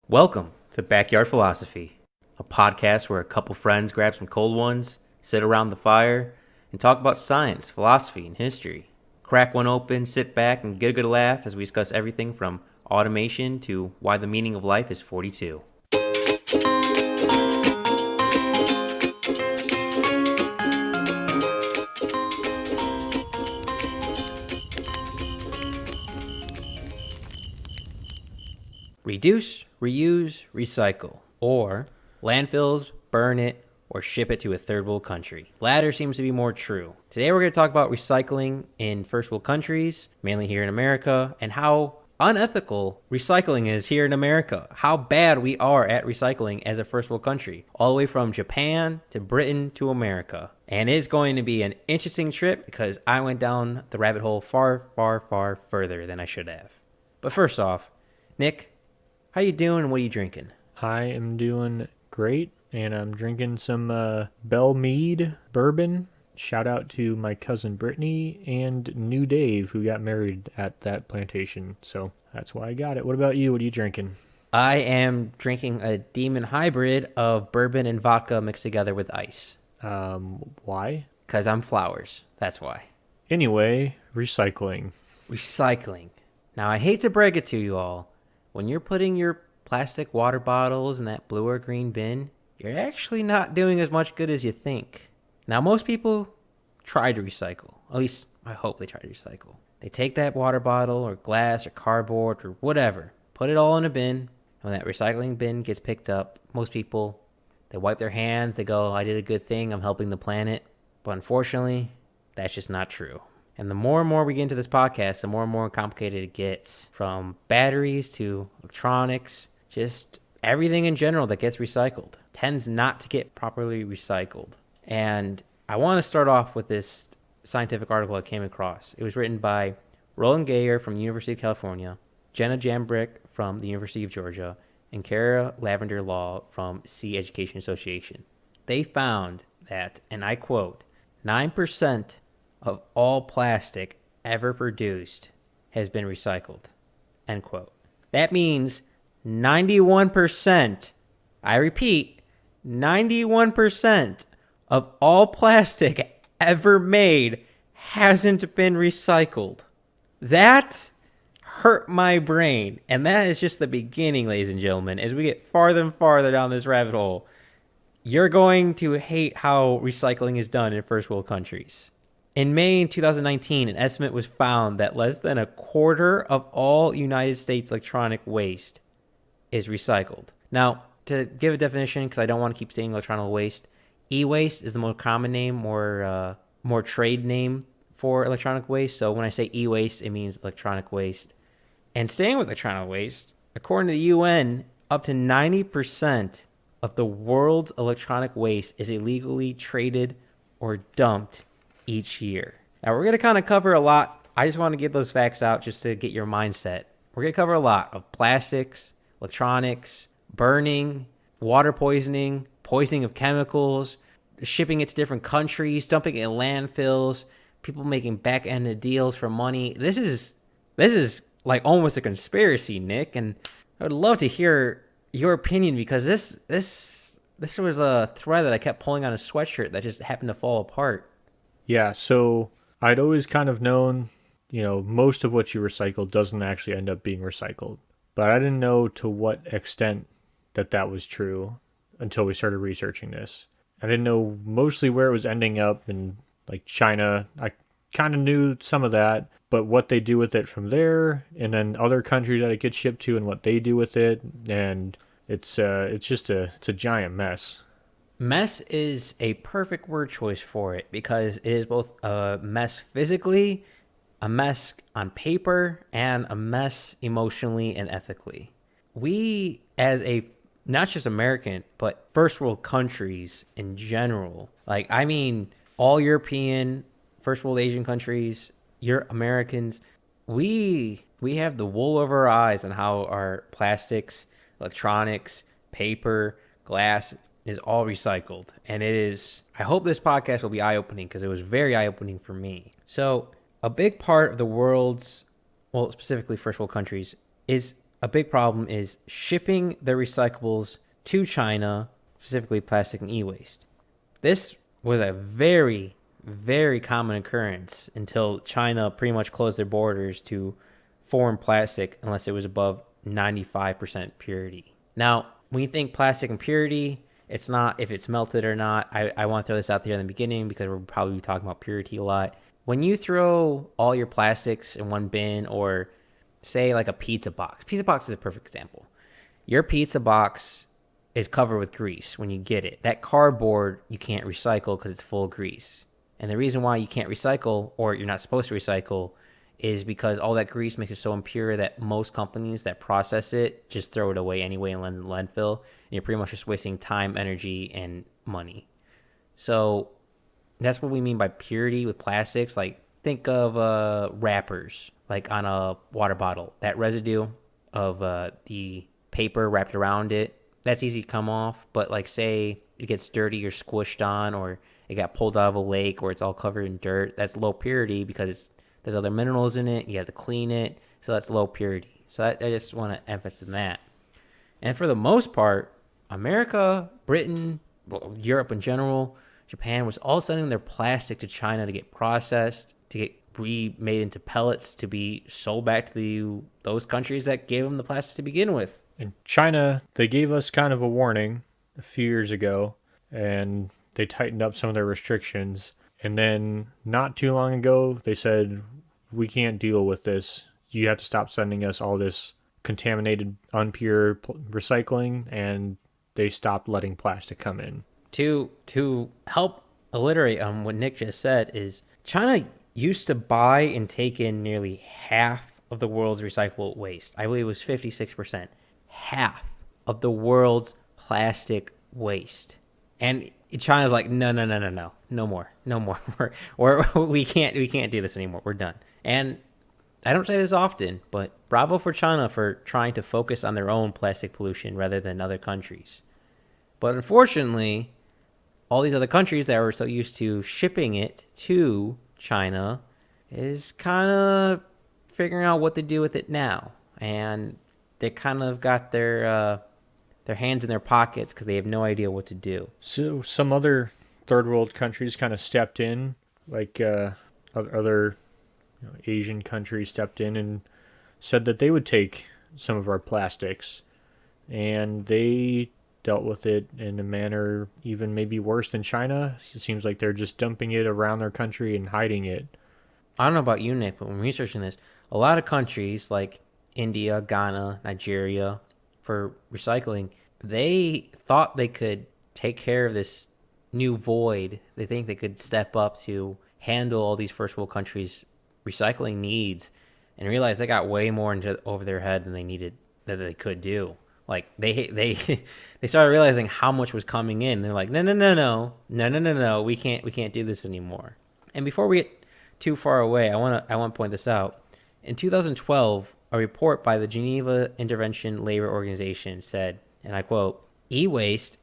Welcome to Backyard Philosophy, a podcast where a couple friends grab some cold ones, sit around the fire, and talk about science, philosophy, and history. Crack one open, sit back, and get a good laugh as we discuss everything from automation to why the meaning of life is 42. Reduce, reuse, recycle, or landfills, burn it, or ship it to a third world country. Latter seems to be more true. Today we're going to talk about recycling in first world countries, mainly here in America, and how unethical recycling is here in America. How bad we are at recycling as a first world country, all the way from Japan to Britain to America. And it's going to be an interesting trip because I went down the rabbit hole far, far, far further than I should have. But first off, Nick, how you doing and what are you drinking? I am doing great, and I'm drinking some Bell Mead bourbon. Shout out to my cousin Brittany and new Dave, who got married at that plantation. So that's why I got it. What about you? What are you drinking? I am drinking a demon hybrid of bourbon and vodka mixed together with ice. Why? Because I'm flowers. That's why. Anyway, recycling. Recycling. Now, I hate to break it to you all. When you're putting your plastic water bottles in that blue or green bin, you're actually not doing as much good as you think. Now, most people try to recycle. At least, I hope they try to recycle. They take that water bottle or glass or cardboard or whatever, put it all in a bin, and when that recycling bin gets picked up, most people, they wipe their hands, they go, I did a good thing, I'm helping the planet. But unfortunately, that's just not true. And the more and more we get into this podcast, the more and more complicated it gets. From batteries to electronics, just everything in general that gets recycled tends not to get properly recycled. And I want to start off with this scientific article I came across. It was written by Roland Gayer from the University of California, Jenna Jambrick from the University of Georgia, and Kara Lavender Law from Sea Education Association. They found that, and I quote, 9% of all plastic ever produced has been recycled, end quote. That means 91%, I repeat, 91% of all plastic ever made hasn't been recycled. That hurt my brain, and that is just the beginning, ladies and gentlemen. As we get farther and farther down this rabbit hole, you're going to hate how recycling is done in first world countries. In May 2019, an estimate was found that less than a quarter of all United States electronic waste is recycled. Now, to give a definition, because I don't want to keep saying electronic waste, e-waste is the more common name, more trade name for electronic waste. So when I say e-waste, it means electronic waste. And staying with electronic waste, according to the UN, up to 90% of the world's electronic waste is illegally traded or dumped each year. Now, we're going to kind of cover a lot. I just want to get those facts out just to get your mindset. We're going to cover a lot of plastics, electronics, burning, water poisoning, poisoning of chemicals, shipping it to different countries, dumping it in landfills, people making back-ended deals for money. This is like almost a conspiracy, Nick, and I would love to hear your opinion because this was a thread that I kept pulling on a sweatshirt that just happened to fall apart. Yeah, so I'd always kind of known, most of what you recycle doesn't actually end up being recycled. But I didn't know to what extent that was true until we started researching this. I didn't know mostly where it was ending up in like China. I kind of knew some of that, but what they do with it from there, and then other countries that it gets shipped to and what they do with it, and it's just a giant mess. Mess is a perfect word choice for it because it is both a mess physically, a mess on paper, and a mess emotionally and ethically. We, as not just American, but first world countries in general, all European, first world Asian countries, Americans, we have the wool over our eyes on how our plastics, electronics, paper, glass is all recycled. And I hope this podcast will be eye-opening because it was very eye-opening for me. So a big part of the world's, specifically first world countries, is a big problem is shipping the recyclables to China, specifically plastic and e-waste. This was a very, very common occurrence until China pretty much closed their borders to foreign plastic unless it was above 95% purity. Now, when you think plastic impurity, it's not if it's melted or not. I want to throw this out there in the beginning because we're probably talking about purity a lot. When you throw all your plastics in one bin, or say like a pizza box is a perfect example. Your pizza box is covered with grease when you get it. That cardboard you can't recycle because it's full of grease. And the reason why you can't recycle, or you're not supposed to recycle, is because all that grease makes it so impure that most companies that process it just throw it away anyway and land in the landfill. And you're pretty much just wasting time, energy, and money. So that's what we mean by purity with plastics. Like, think of wrappers, like on a water bottle. That residue of the paper wrapped around it, that's easy to come off. But like, say it gets dirty or squished on, or it got pulled out of a lake, or it's all covered in dirt, that's low purity because there's other minerals in it. You have to clean it. So that's low purity. So I just want to emphasize that. And for the most part, America, Britain, Europe in general, Japan was all sending their plastic to China to get processed, to get remade into pellets, to be sold back to those countries that gave them the plastic to begin with. In China, they gave us kind of a warning a few years ago, and they tightened up some of their restrictions. And then not too long ago, they said, we can't deal with this. You have to stop sending us all this contaminated, unpure recycling, and they stopped letting plastic come in. To help alliterate on what Nick just said, is China used to buy and take in nearly half of the world's recyclable waste. I believe it was 56%. Half of the world's plastic waste. And China's like, no more. or we can't do this anymore. We're done. And I don't say this often, but bravo for China for trying to focus on their own plastic pollution rather than other countries. But unfortunately, all these other countries that were so used to shipping it to China is kind of figuring out what to do with it now. And they kind of got their hands in their pockets because they have no idea what to do. So some other third world countries kind of stepped in, like other Asian countries stepped in and said that they would take some of our plastics, and they dealt with it in a manner even maybe worse than China. It seems like they're just dumping it around their country and hiding it. I don't know about you, Nick, but when researching this, a lot of countries like India, Ghana, Nigeria, for recycling, they thought they could take care of this new void. They think they could step up to handle all these first world countries' recycling needs, and realized they got way more over their head than they could do. Like they started realizing how much was coming in. They're like, no, we can't do this anymore. And before we get too far away, I want to point this out. In 2012, a report by the Geneva Intervention Labor Organization said, and I quote, e-waste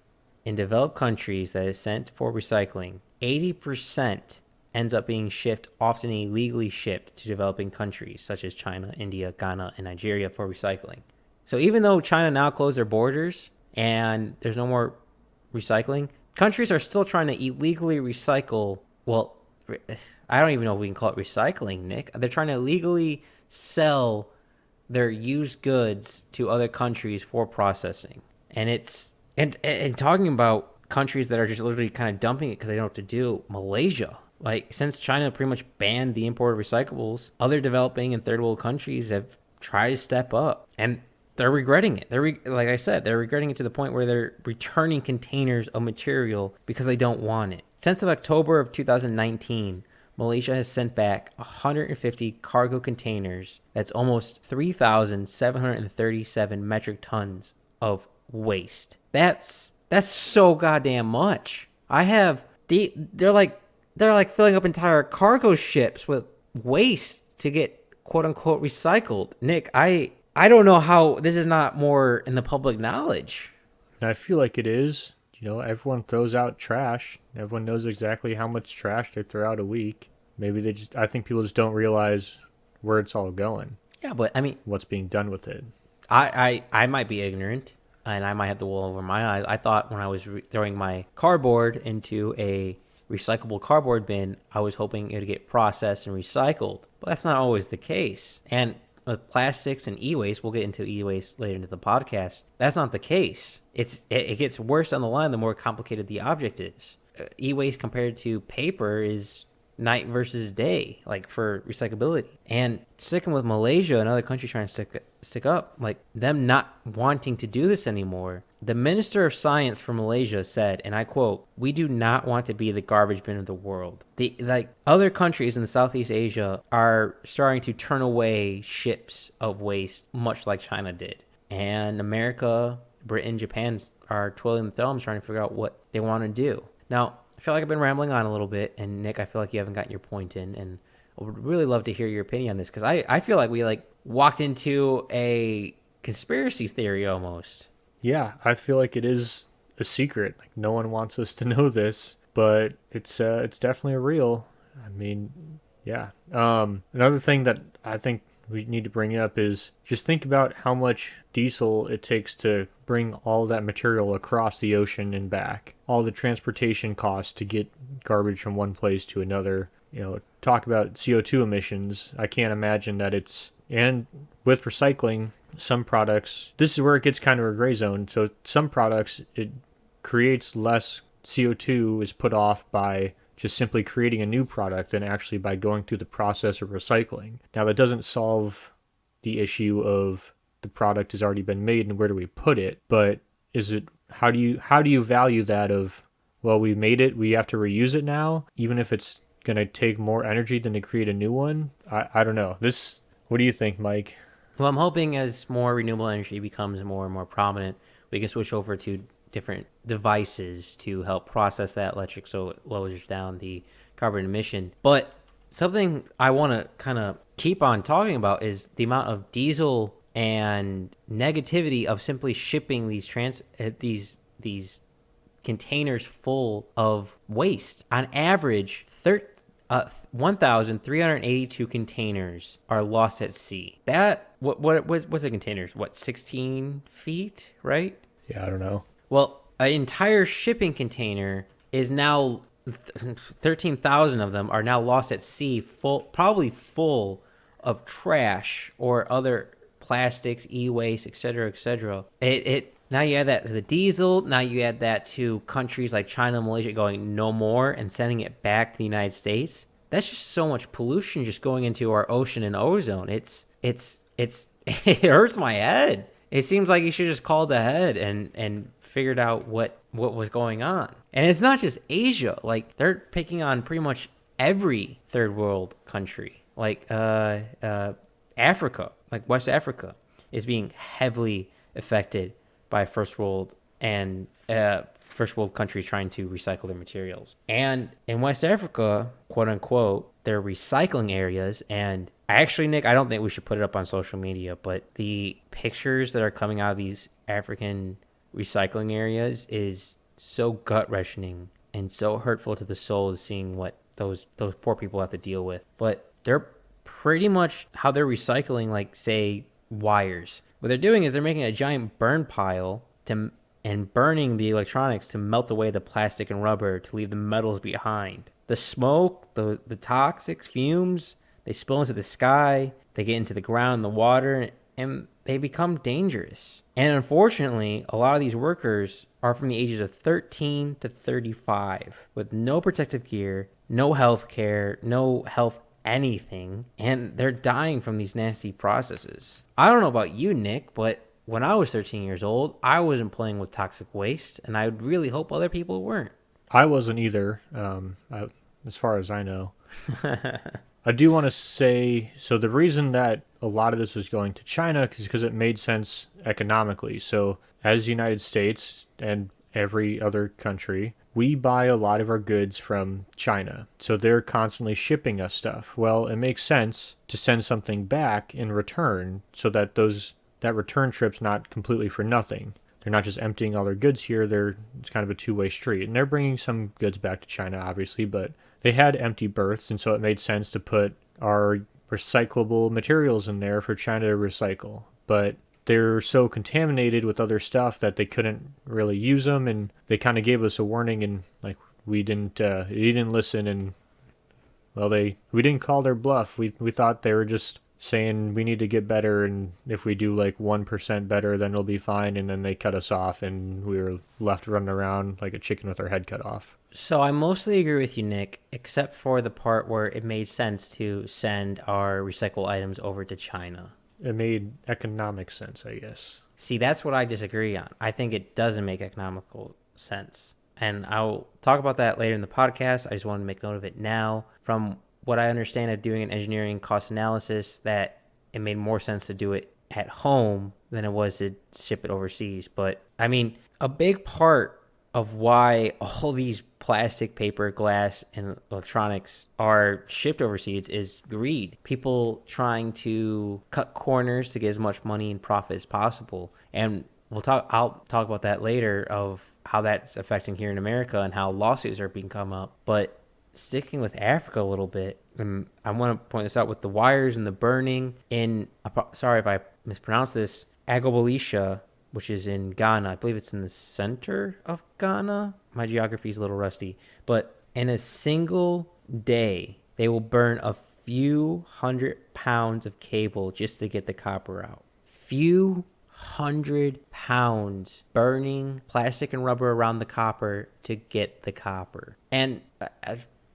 in developed countries that is sent for recycling, 80% ends up being shipped, often illegally shipped, to developing countries such as China, India, Ghana, and Nigeria for recycling. So even though China now closed their borders and there's no more recycling, countries are still trying to illegally recycle. Well, I don't even know if we can call it recycling, Nick. They're trying to legally sell their used goods to other countries for processing. And it's and talking about countries that are just literally kind of dumping it because they don't know what to do. Malaysia, like, since China pretty much banned the import of recyclables, other developing and third world countries have tried to step up, and they're regretting it. Like I said, they're regretting it to the point where they're returning containers of material because they don't want it. Since October of 2019, Malaysia has sent back 150 cargo containers. That's almost 3,737 metric tons of waste. That's so goddamn much. They're like filling up entire cargo ships with waste to get quote unquote recycled. Nick, I don't know how this is not more in the public knowledge. And I feel like it is. Everyone throws out trash. Everyone knows exactly how much trash they throw out a week. Maybe I think people just don't realize where it's all going. Yeah, but I mean, what's being done with it. I might be ignorant, and I might have the wool over my eyes. I thought when I was throwing my cardboard into a recyclable cardboard bin, I was hoping it would get processed and recycled. But that's not always the case. And with plastics and e-waste, we'll get into e-waste later into the podcast, that's not the case. It gets worse down the line the more complicated the object is. E-waste compared to paper is night versus day, like for recyclability. And sticking with Malaysia and other countries trying to stick up, like them not wanting to do this anymore, the Minister of Science for Malaysia said, and I quote, "We do not want to be the garbage bin of the world." Other countries in the Southeast Asia are starting to turn away ships of waste, much like China did. And America, Britain, Japan are twirling the thumbs trying to figure out what they want to do. Now, I feel like I've been rambling on a little bit, and Nick, I feel like you haven't gotten your point in, and I would really love to hear your opinion on this, because I feel like we walked into a conspiracy theory almost. Yeah, I feel like it is a secret. Like no one wants us to know this, but it's definitely real. I mean, yeah. Another thing that I think we need to bring up is just think about how much diesel it takes to bring all that material across the ocean and back. All the transportation costs to get garbage from one place to another. Talk about CO2 emissions. I can't imagine that and with recycling, some products, this is where it gets kind of a gray zone. So some products, it creates less CO2 is put off by just simply creating a new product than actually by going through the process of recycling. Now, that doesn't solve the issue of the product has already been made and where do we put it, but how do you value that of, well, we made it, we have to reuse it now, even if it's going to take more energy than to create a new one? I don't know. What do you think, Mike? Well, I'm hoping as more renewable energy becomes more and more prominent, we can switch over to different devices to help process that electric so it lowers down the carbon emission. But something I want to kind of keep on talking about is the amount of diesel and negativity of simply shipping these containers full of waste. On average, 1,382 containers are lost at sea. What's the containers? 16 feet, right? Yeah, I don't know. Well, an entire shipping container is now 13,000 of them are now lost at sea, probably full of trash or other plastics, e-waste, etc., etc. Now you add that to the diesel. Now you add that to countries like China and Malaysia going no more and sending it back to the United States. That's just so much pollution just going into our ocean and ozone. It hurts my head. It seems like you should just called ahead and figured out what was going on. And it's not just Asia. Like they're picking on pretty much every third world country. Like Africa, like West Africa, is being heavily affected by first world countries trying to recycle their materials. And in West Africa, quote unquote, they're recycling areas. And actually, Nick, I don't think we should put it up on social media, but the pictures that are coming out of these African recycling areas is so gut-wrenching and so hurtful to the soul, seeing what those poor people have to deal with. But they're pretty much how they're recycling, like, say, wires. What they're doing is they're making a giant burn pile and burning the electronics to melt away the plastic and rubber to leave the metals behind. The smoke, the toxics, fumes, they spill into the sky, they get into the ground, the water, and they become dangerous. And unfortunately, a lot of these workers are from the ages of 13 to 35 with no protective gear, no health care, no health anything, and they're dying from these nasty processes. I don't know about you, Nick, but when I was 13 years old, I wasn't playing with toxic waste, and I would really hope other people weren't. I wasn't either, as far as I know. I do want to say, so the reason that a lot of this was going to China is because it made sense economically. So as the United States and every other country, we buy a lot of our goods from China. So they're constantly shipping us stuff. Well, it makes sense to send something back in return so that that return trip's not completely for nothing. They're not just emptying all their goods here. It's kind of a two-way street. And they're bringing some goods back to China, obviously, but they had empty berths, and so it made sense to put our recyclable materials in there for China to recycle. But they're so contaminated with other stuff that they couldn't really use them, and they kind of gave us a warning, and like we didn't listen, and well, we didn't call their bluff. We thought they were just saying we need to get better, and if we do like 1% better, then it'll be fine. And then they cut us off, and we were left running around like a chicken with our head cut off. So I mostly agree with you, Nick, except for the part where it made sense to send our recycled items over to China. It made economic sense, I guess. See, that's what I disagree on. I think it doesn't make economical sense. And I'll talk about that later in the podcast. I just wanted to make note of it now. From what I understand of doing an engineering cost analysis, that it made more sense to do it at home than it was to ship it overseas. But, I mean, a big part of why all these plastic, paper, glass, and electronics are shipped overseas is greed. People trying to cut corners to get as much money and profit as possible. And I'll talk about that later, of how that's affecting here in America and how lawsuits are being come up. But sticking with Africa a little bit, I want to point this out with the wires and the burning in, sorry if I mispronounce this, Agbolisha, which is in Ghana. I believe it's in the center of Ghana. My geography is a little rusty. But in a single day, they will burn a few 100 pounds of cable just to get the copper out. Few 100 pounds burning plastic and rubber around the copper to get the copper. And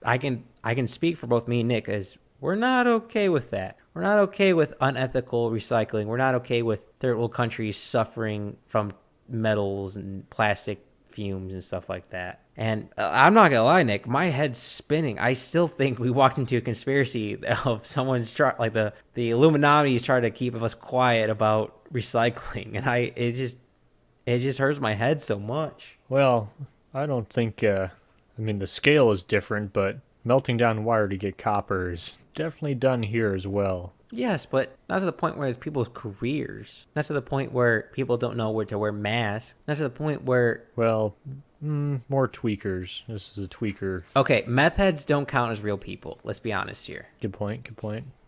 I can speak for both me and Nick, as we're not okay with that. We're not okay with unethical recycling. We're not okay with third world countries suffering from metals and plastic fumes and stuff like that. And I'm not gonna lie, Nick, my head's spinning. I still think we walked into a conspiracy of someone's like the Illuminati's trying to keep us quiet about recycling, and it just hurts my head so much. Well, I don't think. I mean, the scale is different, but melting down wire to get copper is definitely done here as well. Yes, but not to the point where it's people's careers. Not to the point where people don't know where to wear masks. Not to the point where... Well, more tweakers. This is a tweaker. Okay, meth heads don't count as real people. Let's be honest here. Good point.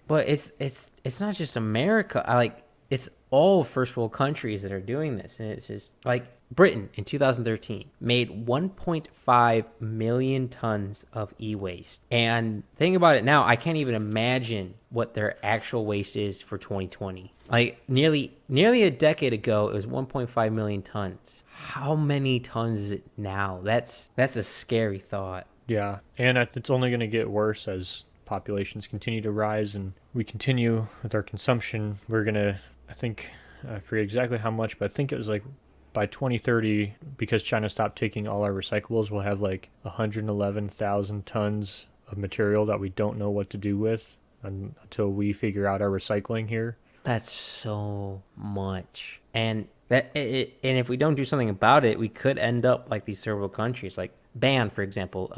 But it's not just America. It's all first world countries that are doing this. And it's just like Brittan in 2013 made 1.5 million tons of e-waste. And thinking about it now, I can't even imagine what their actual waste is for 2020. Like nearly a decade ago, it was 1.5 million tons. How many tons is it now? That's a scary thought. Yeah, and it's only going to get worse as populations continue to rise and we continue with our consumption. We're going to, I forget exactly how much, but I think it was like by 2030, because China stopped taking all our recyclables, we'll have like 111,000 tons of material that we don't know what to do with until we figure out our recycling here. That's so much. And if we don't do something about it, we could end up like these third world countries, like BAN, for example.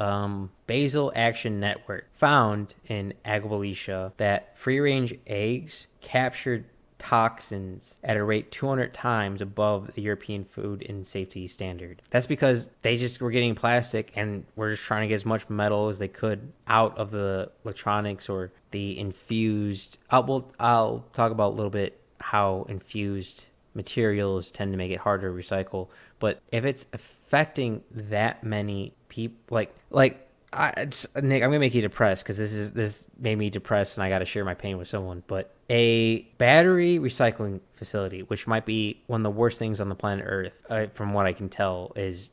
Basal Action Network found in Agbolisha that free-range eggs captured toxins at a rate 200 times above the European food and safety standard. That's because they just were getting plastic and were just trying to get as much metal as they could out of the electronics or the infused. I'll talk about a little bit how infused materials tend to make it harder to recycle. But if it's affecting that many people, Nick, I'm gonna make you depressed because this made me depressed and I got to share my pain with someone. But a battery recycling facility, which might be one of the worst things on the planet Earth, from what I can tell, it's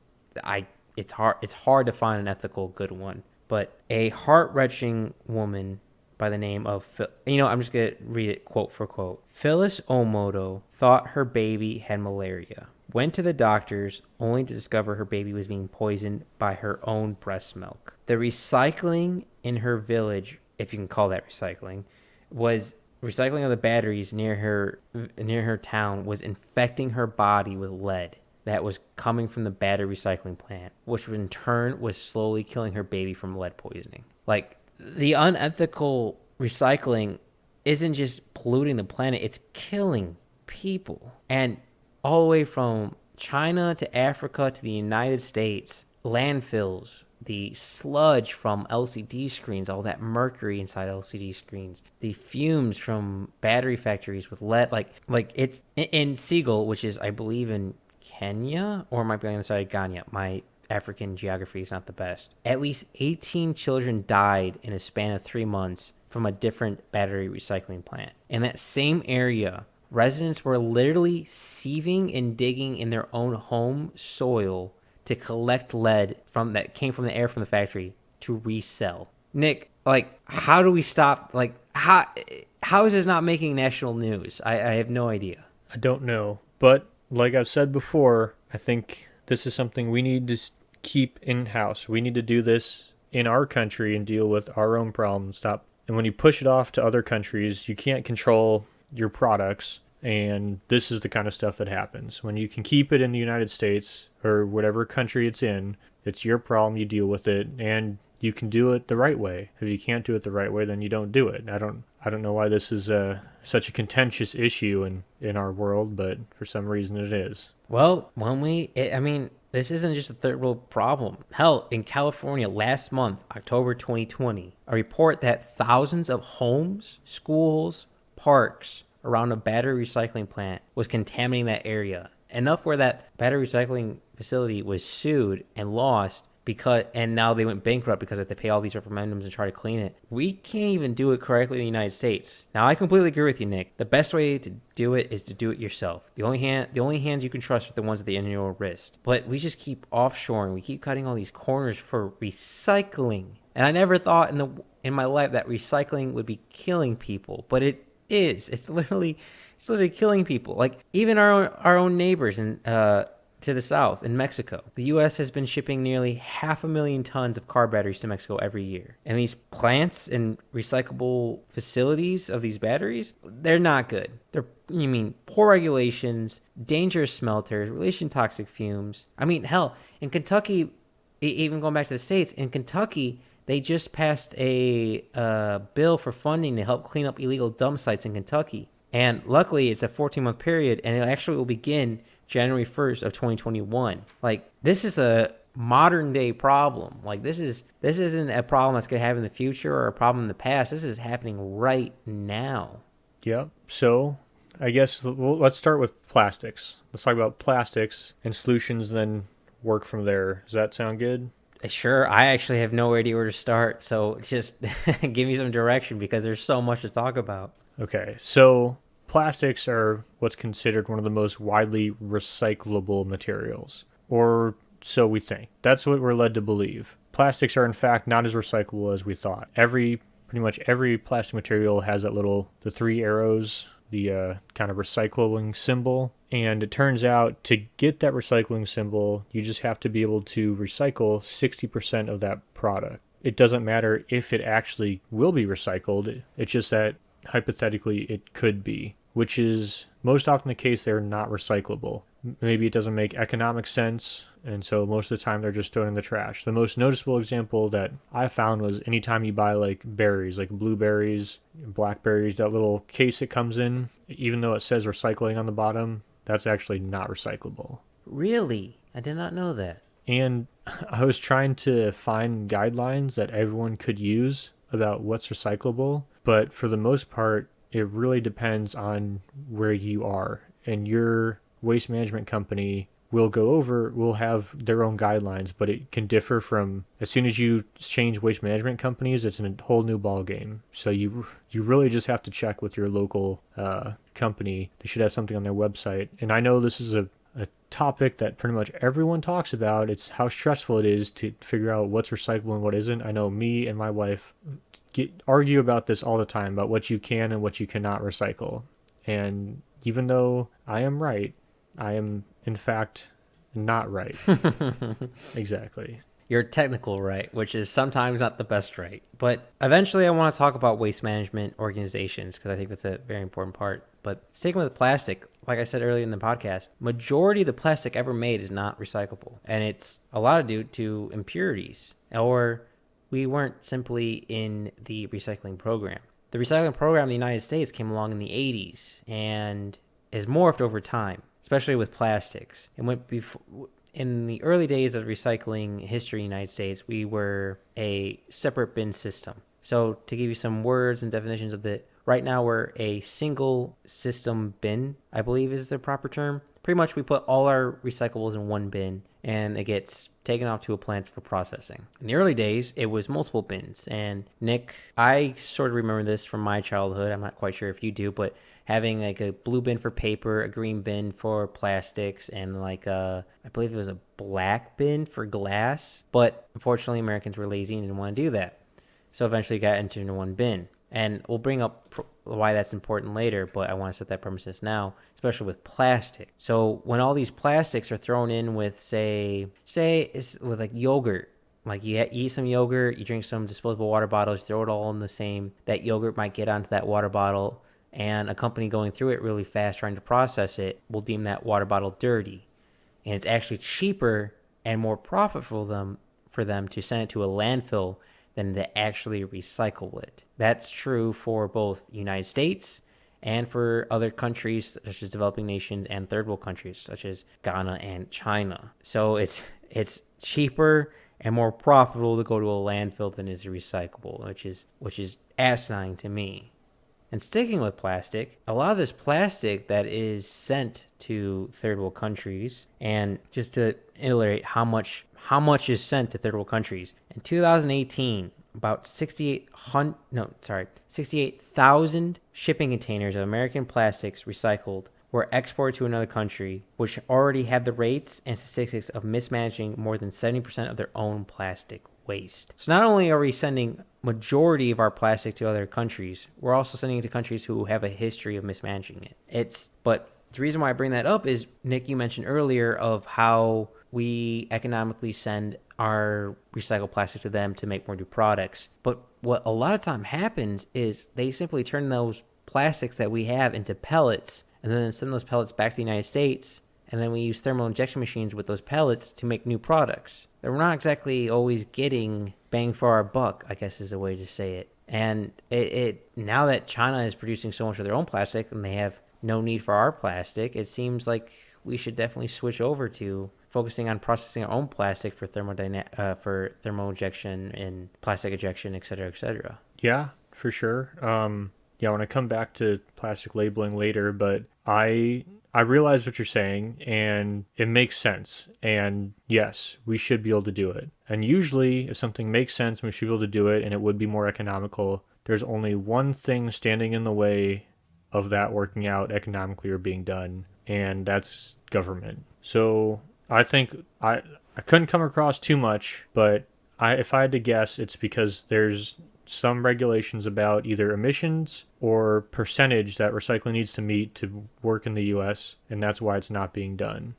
hard to find an ethical good one. But a heart-wrenching woman by the name of, I'm just gonna read it quote for quote. Phyllis Omoto thought her baby had malaria. Went to the doctors only to discover her baby was being poisoned by her own breast milk. The recycling in her village, if you can call that recycling, was recycling of the batteries near her town was infecting her body with lead that was coming from the battery recycling plant, which in turn was slowly killing her baby from lead poisoning. Like, the unethical recycling isn't just polluting the planet, it's killing people. And all the way from China to Africa to the United States, landfills the sludge from LCD screens, all that mercury inside LCD screens, the fumes from battery factories with lead, like it's in Seagull, which is, I believe, in Kenya, or it might be on the side of Ghana. My African geography is not the best. At least 18 children died in a span of 3 months from a different battery recycling plant. In that same area, residents were literally sieving and digging in their own home soil to collect lead that came from the air from the factory to resell. Nick, like, how do we stop? Like, how is this not making national news? I have no idea. I don't know. But like I've said before, I think this is something we need to keep in-house. We need to do this in our country and deal with our own problems. And when you push it off to other countries, you can't control your products. And this is the kind of stuff that happens. When you can keep it in the United States or whatever country it's in, it's your problem, you deal with it, and you can do it the right way. If you can't do it the right way, then you don't do it. I don't know why this is such a contentious issue in our world, but for some reason it is. Well, this isn't just a third world problem. Hell, in California last month, October 2020, a report that thousands of homes, schools, parks around a battery recycling plant was contaminating that area. Enough where that battery recycling facility was sued and lost and now they went bankrupt because they have to pay all these referendums and try to clean it. We can't even do it correctly in the United States. Now, I completely agree with you, Nick. The best way to do it is to do it yourself. The only hands you can trust are the ones at the end of your wrist. But we just keep offshoring. We keep cutting all these corners for recycling. And I never thought in my life that recycling would be killing people, but it is. It's literally killing people. Like, even our own neighbors to the south in Mexico, the U.S. has been shipping nearly 500,000 tons of car batteries to Mexico every year. And these plants and recyclable facilities of these batteries, they're not good. Poor regulations, dangerous smelters, releasing toxic fumes. Hell, in Kentucky, even going back to the States, in Kentucky, they just passed a bill for funding to help clean up illegal dump sites in Kentucky. And luckily, it's a 14-month period, and it actually will begin January 1st of 2021. Like, this is a modern day problem. Like, this isn't a problem that's going to happen in the future or a problem in the past. This is happening right now. Yep. So I guess let's start with plastics. Let's talk about plastics and solutions, then work from there. Does that sound good? Sure. I actually have no idea where to start. So just give me some direction because there's so much to talk about. Okay. So plastics are what's considered one of the most widely recyclable materials, or so we think. That's what we're led to believe. Plastics are in fact not as recyclable as we thought. Pretty much every plastic material has the 3 arrows, the kind of recycling symbol. And it turns out to get that recycling symbol, you just have to be able to recycle 60% of that product. It doesn't matter if it actually will be recycled. It's just that hypothetically it could be, which is most often the case. They're not recyclable. Maybe it doesn't make economic sense, and so most of the time they're just thrown in the trash. The most noticeable example that I found was anytime you buy like berries, like blueberries, blackberries, that little case it comes in, even though it says recycling on the bottom, that's actually not recyclable. Really? I did not know that. And I was trying to find guidelines that everyone could use about what's recyclable, but for the most part, it really depends on where you are. And your waste management company will have their own guidelines, but it can differ from, as soon as you change waste management companies, it's a whole new ball game. So you really just have to check with your local company. They should have something on their website. And I know this is a topic that pretty much everyone talks about. It's how stressful it is to figure out what's recyclable and what isn't. I know me and my wife argue about this all the time, about what you can and what you cannot recycle. And even though I am right, I am in fact not right. Exactly. You're technical right, which is sometimes not the best right. But eventually I want to talk about waste management organizations because I think that's a very important part. But sticking with plastic, like I said earlier in the podcast, majority of the plastic ever made is not recyclable. And it's a lot due to impurities, or we weren't simply in the recycling program. The recycling program in the United States came along in the 80s and is morphed over time, especially with plastics. in the early days of recycling history in the United States, we were a separate bin system. So to give you some words and definitions of the, right now we're a single system bin, I believe is the proper term. Pretty much we put all our recyclables in one bin and it gets taken off to a plant for processing. In the early days, it was multiple bins. And Nick, I sort of remember this from my childhood. I'm not quite sure if you do, but having like a blue bin for paper, a green bin for plastics, and like I believe it was a black bin for glass. But unfortunately, Americans were lazy and didn't want to do that. So eventually it got entered into one bin. And we'll bring up why that's important later, but I want to set that premises now, especially with plastic. So when all these plastics are thrown in with, say it's with like yogurt, like you eat some yogurt, you drink some disposable water bottles, throw it all in the same, that yogurt might get onto that water bottle, and a company going through it really fast trying to process it will deem that water bottle dirty. And it's actually cheaper and more profitable for them to send it to a landfill than to actually recycle it. That's true for both the United States and for other countries such as developing nations and third world countries such as Ghana and China. So it's cheaper and more profitable to go to a landfill than is recyclable, which is asinine to me. And sticking with plastic, a lot of this plastic that is sent to third world countries, and just to illustrate how much is sent to third world countries, in 2018, about 68,000 shipping containers of American plastics recycled were exported to another country, which already had the rates and statistics of mismanaging more than 70% of their own plastic waste. So not only are we sending majority of our plastic to other countries, we're also sending it to countries who have a history of mismanaging it. But the reason why I bring that up is, Nick, you mentioned earlier of how we economically send our recycled plastic to them to make more new products. But what a lot of time happens is they simply turn those plastics that we have into pellets and then send those pellets back to the United States. And then we use thermal injection machines with those pellets to make new products. We're not exactly always getting bang for our buck, I guess is a way to say it. And it now that China is producing so much of their own plastic and they have no need for our plastic, it seems like we should definitely switch over to focusing on processing our own plastic for thermal injection and plastic ejection, et cetera, et cetera. Yeah, for sure. Yeah, when I come back to plastic labeling later, but I realize what you're saying, and it makes sense. And yes, we should be able to do it. And usually, if something makes sense, we should be able to do it, and it would be more economical. There's only one thing standing in the way of that working out economically or being done, and that's government. So I think I couldn't come across too much, but if I had to guess, it's because there's some regulations about either emissions or percentage that recycling needs to meet to work in the U.S., and that's why it's not being done.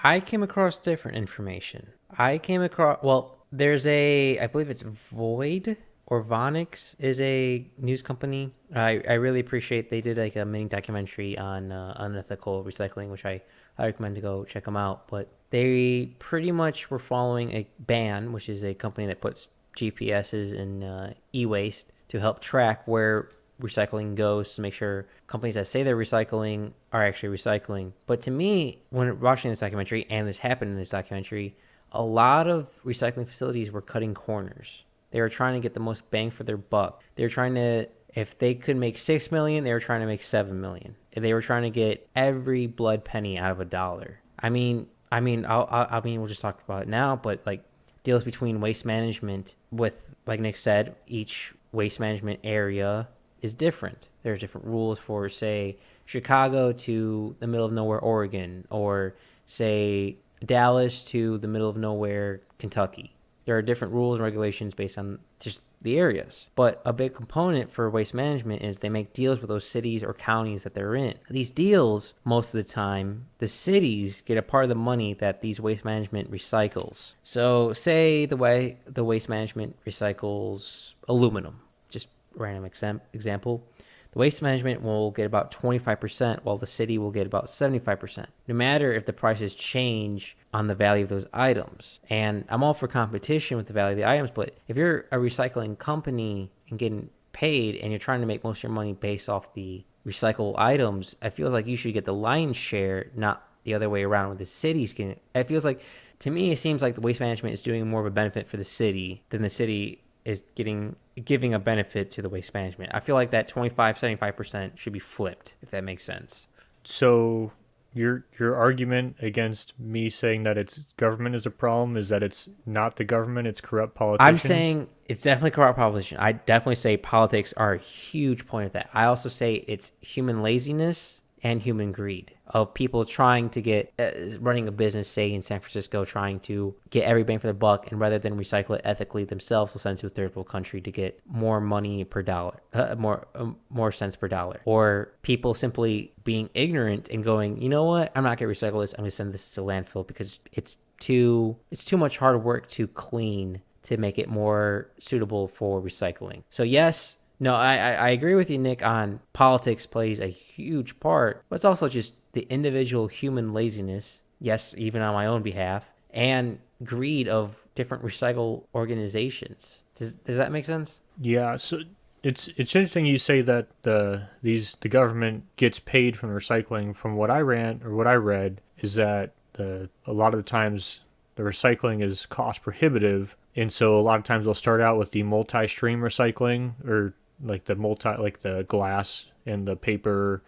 I came across different information. There's I believe it's Void or Vonix is a news company. I really appreciate they did like a mini documentary on unethical recycling, which I recommend to go check them out. But they pretty much were following a ban, which is a company that puts GPSs in e-waste to help track where recycling goes to make sure companies that say they're recycling are actually recycling. But to me, when watching this documentary, and this happened in this documentary, a lot of recycling facilities were cutting corners. They were trying to get the most bang for their buck. They were trying to, if they could make $6 million, they were trying to make $7 million. They were trying to get every blood penny out of $1. I mean, we'll just talk about it now, but like deals between waste management with, like Nick said, each waste management area is different. There's different rules for, say, Chicago to the middle of nowhere, Oregon, or say Dallas to the middle of nowhere, Kentucky. There are different rules and regulations based on just the areas. But a big component for waste management is they make deals with those cities or counties that they're in. These deals, most of the time, the cities get a part of the money that these waste management recycles. So say the waste management recycles aluminum, just random example. The waste management will get about 25%, while the city will get about 75%, no matter if the prices change on the value of those items. And I'm all for competition with the value of the items, but if you're a recycling company and getting paid and you're trying to make most of your money based off the recycled items, I feel like you should get the lion's share, not the other way around where the city's getting it. It feels like to me, it seems like the waste management is doing more of a benefit for the city than the city is giving a benefit to the waste management. I feel like that 75% should be flipped, if that makes sense. So your argument against me saying that it's government is a problem is that it's not the government, it's corrupt politicians? I'm saying it's definitely corrupt politicians. I definitely say politics are a huge point of that. I also say it's human laziness and human greed of people trying to get, running a business, say in San Francisco, trying to get every bang for the buck, and rather than recycle it ethically themselves, they'll send it to a third world country to get more money per dollar, more cents per dollar. Or people simply being ignorant and going, you know what, I'm not going to recycle this, I'm going to send this to landfill because it's too much hard work to clean to make it more suitable for recycling. So yes, no, I agree with you, Nick, on politics plays a huge part, but it's also just the individual human laziness, yes, even on my own behalf, and greed of different recycle organizations. Does that make sense? Yeah, so it's interesting you say that the government gets paid from recycling. From what I read is that a lot of the times the recycling is cost prohibitive, and so a lot of times they'll start out with the multi-stream recycling, or like the glass and the paper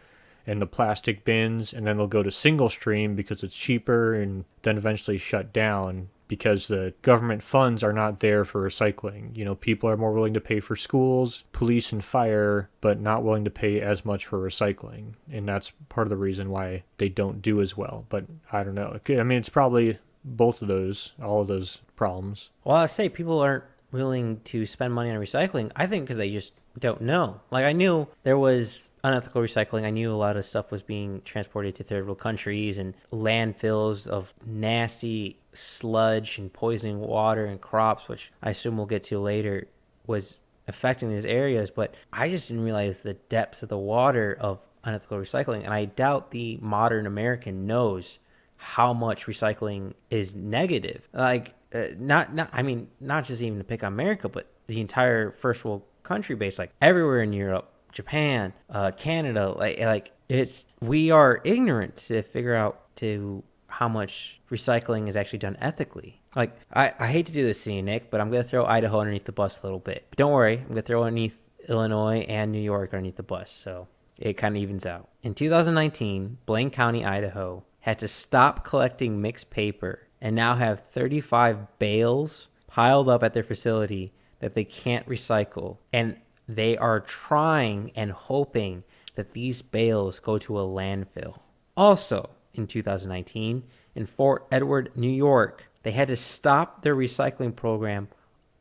and the plastic bins, and then they'll go to single stream because it's cheaper, and then eventually shut down because the government funds are not there for recycling. You know, people are more willing to pay for schools, police, and fire, but not willing to pay as much for recycling, and that's part of the reason why they don't do as well. But I don't know. I mean, it's probably all of those problems. Well, I say people aren't willing to spend money on recycling, I think because they just don't know. Like, I knew there was unethical recycling. I knew a lot of stuff was being transported to third world countries and landfills of nasty sludge and poisoning water and crops, which I assume we'll get to later, was affecting these areas. But I just didn't realize the depths of the water of unethical recycling. And I doubt the modern American knows how much recycling is negative. Like, not just even to pick on America, but the entire first world country base, like everywhere in Europe, Japan, Canada, we are ignorant to figure out to how much recycling is actually done ethically. Like, I hate to do this to you, Nick, but I'm going to throw Idaho underneath the bus a little bit. But don't worry, I'm going to throw underneath Illinois and New York underneath the bus, so it kind of evens out. In 2019, Blaine County, Idaho, had to stop collecting mixed paper and now have 35 bales piled up at their facility that they can't recycle. And they are trying and hoping that these bales go to a landfill. Also, in 2019, in Fort Edward, New York, they had to stop their recycling program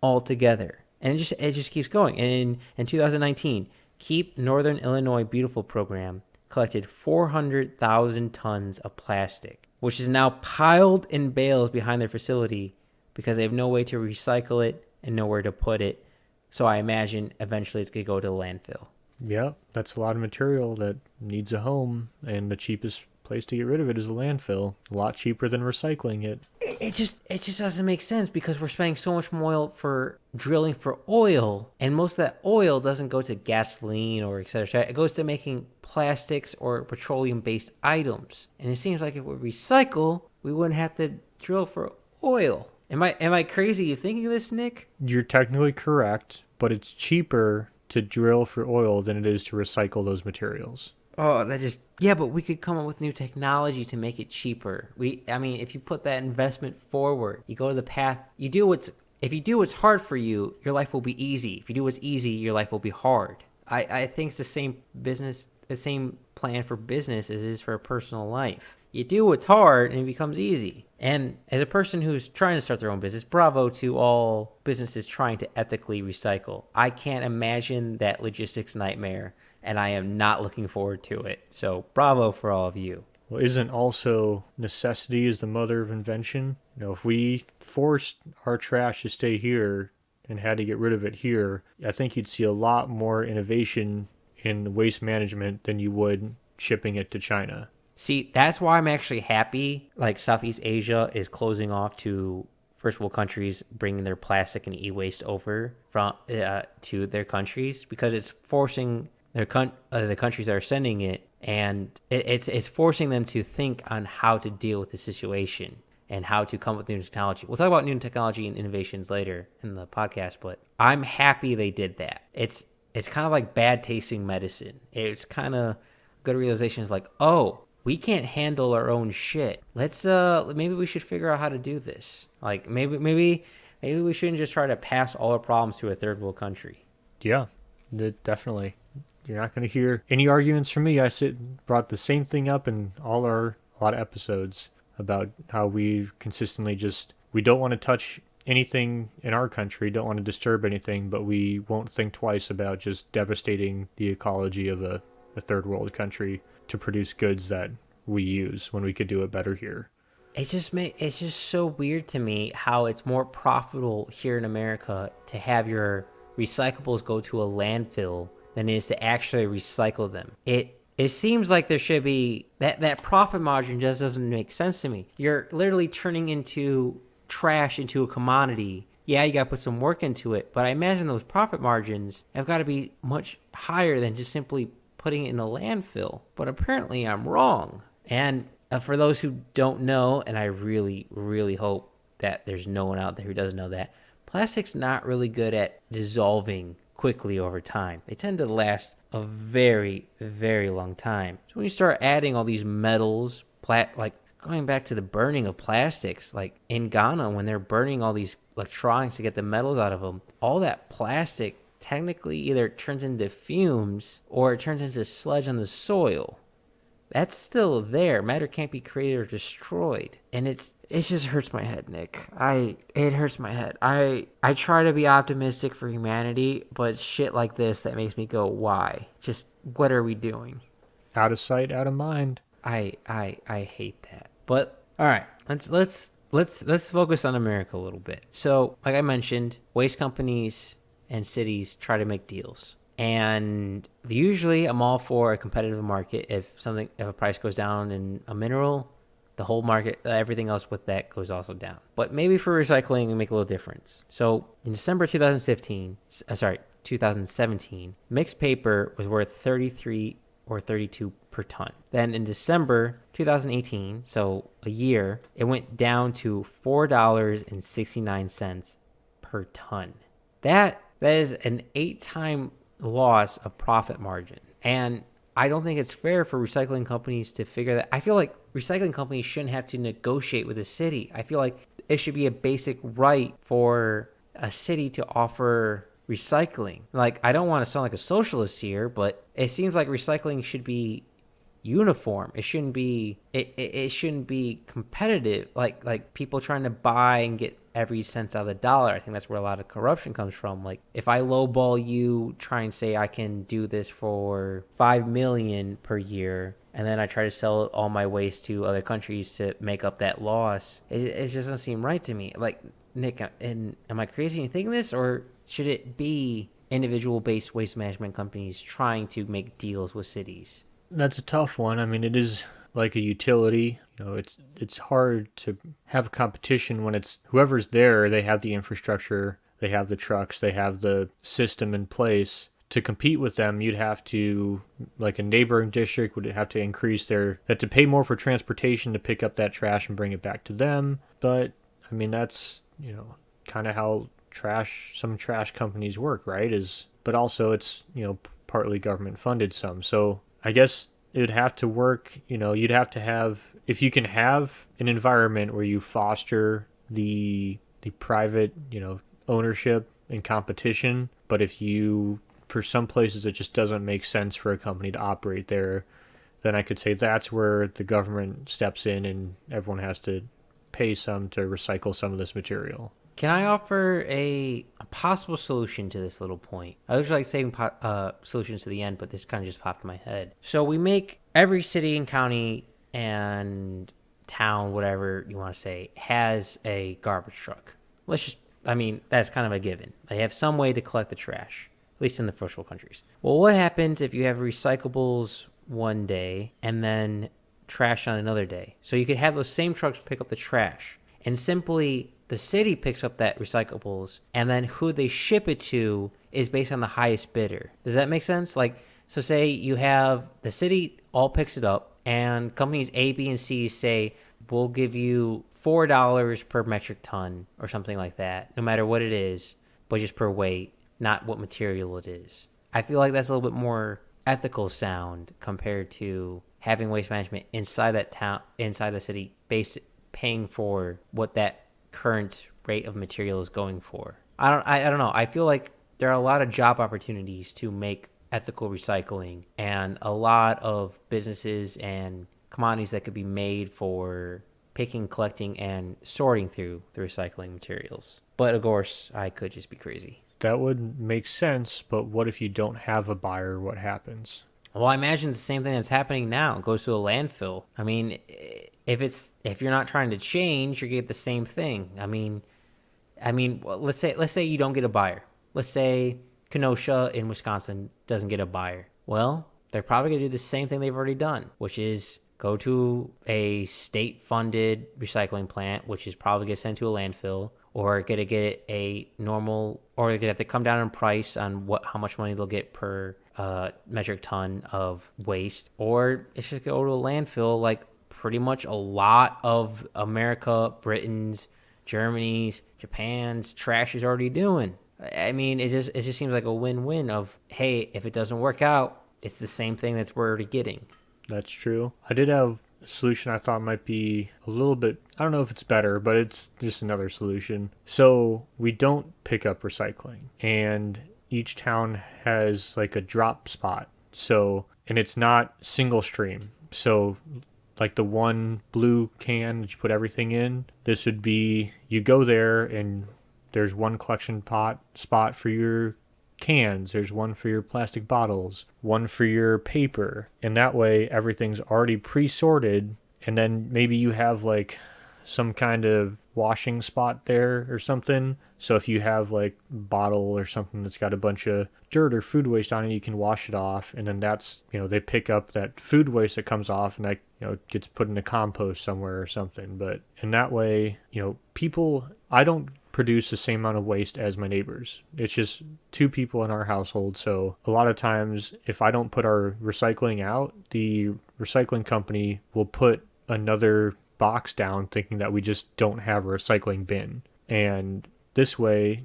altogether. And it just keeps going. And in 2019, Keep Northern Illinois Beautiful program collected 400,000 tons of plastic, which is now piled in bales behind their facility because they have no way to recycle it and nowhere to put it. So I imagine eventually it's going to go to the landfill. Yeah, that's a lot of material that needs a home, and the cheapest place to get rid of it is a landfill. A lot cheaper than recycling it. It just doesn't make sense because we're spending so much more oil for drilling for oil, and most of that oil doesn't go to gasoline or et cetera. It goes to making plastics or petroleum-based items. And it seems like if we recycle, we wouldn't have to drill for oil. Am I crazy? You thinking this, Nick? You're technically correct, but it's cheaper to drill for oil than it is to recycle those materials. Oh, but we could come up with new technology to make it cheaper. If you put that investment forward, you go to the path, if you do what's hard for you, your life will be easy. If you do what's easy, your life will be hard. I think it's the same plan for business as it is for a personal life. You do what's hard and it becomes easy. And as a person who's trying to start their own business, bravo to all businesses trying to ethically recycle. I can't imagine that logistics nightmare, and I am not looking forward to it. So bravo for all of you. Well, isn't also necessity is the mother of invention? You know, if we forced our trash to stay here and had to get rid of it here, I think you'd see a lot more innovation in waste management than you would shipping it to China. See, that's why I'm actually happy, like Southeast Asia is closing off to first world countries bringing their plastic and e-waste over from to their countries, because it's forcing the countries that are sending it, and it's forcing them to think on how to deal with the situation. and how to come up with new technology. We'll talk about new technology and innovations later in the podcast, but I'm happy they did that. It's kind of like bad tasting medicine. It's kind of good realization is like, oh, we can't handle our own shit. Let's maybe we should figure out how to do this. Like maybe we shouldn't just try to pass all our problems to a third world country. Yeah, definitely. You're not going to hear any arguments from me. Brought the same thing up in a lot of episodes about how we consistently we don't want to touch anything in our country, don't want to disturb anything, but we won't think twice about just devastating the ecology of a third world country to produce goods that we use when we could do it better here. It's just so weird to me how it's more profitable here in America to have your recyclables go to a landfill than it is to actually recycle them. It seems like there should be that profit margin just doesn't make sense to me. You're literally turning into trash into a commodity. Yeah, you got to put some work into it, but I imagine those profit margins have got to be much higher than just simply putting it in a landfill. But apparently I'm wrong. And for those who don't know, and I really, really hope that there's no one out there who doesn't know that, plastic's not really good at dissolving quickly over time. They tend to last a very, very long time. So when you start adding all these metals, like going back to the burning of plastics, like in Ghana, when they're burning all these electronics to get the metals out of them, all that plastic technically either turns into fumes or it turns into sludge on the soil. That's still there. Matter can't be created or destroyed. And it just hurts my head, Nick. It hurts my head. I try to be optimistic for humanity, but it's shit like this that makes me go, why? Just what are we doing? Out of sight, out of mind. I hate that. But all right, let's focus on America a little bit. So, like I mentioned, waste companies and cities try to make deals. And usually I'm all for a competitive market. If a price goes down in a mineral, the whole market, everything else with that goes also down. But maybe for recycling, we make a little difference. So in December 2017, mixed paper was worth 33 or 32 per ton. Then in December 2018, so a year, it went down to $4.69 per ton. That is an 8-time loss of profit margin. And I don't think it's fair for recycling companies to figure that. I feel like recycling companies shouldn't have to negotiate with the city. I feel like it should be a basic right for a city to offer recycling. Like, I don't want to sound like a socialist here, but it seems like recycling should be uniform. It shouldn't be it shouldn't be competitive, like people trying to buy and get every cent out of the dollar. I think that's where a lot of corruption comes from. Like, if I lowball you, try and say I can do this for $5 million per year, and then I try to sell all my waste to other countries to make up that loss, it just doesn't seem right to me. Like, Nick, am I crazy in thinking this, or should it be individual-based waste management companies trying to make deals with cities? That's a tough one. I mean, it is like a utility. You know, it's hard to have a competition when it's whoever's there, they have the infrastructure, they have the trucks, they have the system in place. To compete with them, you'd have to, like a neighboring district would have to increase have to pay more for transportation to pick up that trash and bring it back to them. But, I mean, that's, kind of how some trash companies work, right? But also it's, partly government funded some. So I guess it would have to work, you'd have to have, if you can have an environment where you foster the private, ownership and competition, but for some places it just doesn't make sense for a company to operate there, then I could say that's where the government steps in and everyone has to pay some to recycle some of this material. Can I offer a possible solution to this little point? I usually like saving solutions to the end, but this kind of just popped in my head. So we make every city and county and town, whatever you want to say, has a garbage truck. That's kind of a given. They have some way to collect the trash, at least in the first world countries. Well, what happens if you have recyclables one day and then trash on another day? So you could have those same trucks pick up the trash, and simply the city picks up that recyclables, and then who they ship it to is based on the highest bidder. Does that make sense? So say you have the city all picks it up, and companies A, B, and C say, we'll give you $4 per metric ton or something like that, no matter what it is, but just per weight, not what material it is. I feel like that's a little bit more ethical sound compared to having waste management inside that town, inside the city, paying for what that current rate of material is going for. I don't know. I feel like there are a lot of job opportunities to make ethical recycling and a lot of businesses and commodities that could be made for picking, collecting, and sorting through the recycling materials. But of course, I could just be crazy. That would make sense, but what if you don't have a buyer? What happens? Well, I imagine it's the same thing that's happening now. It goes to a landfill. I mean, if you're not trying to change, you get the same thing. I mean, well, let's say you don't get a buyer. Let's say Kenosha in Wisconsin doesn't get a buyer. Well, they're probably going to do the same thing they've already done, which is go to a state-funded recycling plant, which is probably going to send to a landfill, or going to get a normal, or they're going to have to come down in price on how much money they'll get per metric ton of waste, or it's just going to go to a landfill like pretty much a lot of America, Britain's, Germany's, Japan's trash is already doing. I mean, it just seems like a win-win of, hey, if it doesn't work out, it's the same thing that's we're already getting. That's true. I did have a solution I thought might be a little bit, I don't know if it's better, but it's just another solution. So we don't pick up recycling, and each town has like a drop spot. So, and it's not single stream. So like the one blue can that you put everything in, this would be, you go there and there's one collection spot for your cans, there's one for your plastic bottles, one for your paper, and that way everything's already pre-sorted. And then maybe you have like some kind of washing spot there or something, so if you have like a bottle or something that's got a bunch of dirt or food waste on it, you can wash it off, and then that's, they pick up that food waste that comes off, and that gets put in a compost somewhere or something. But in that way, people, I don't produce the same amount of waste as my neighbors. It's just two people in our household. So a lot of times if I don't put our recycling out, the recycling company will put another box down thinking that we just don't have a recycling bin. And this way,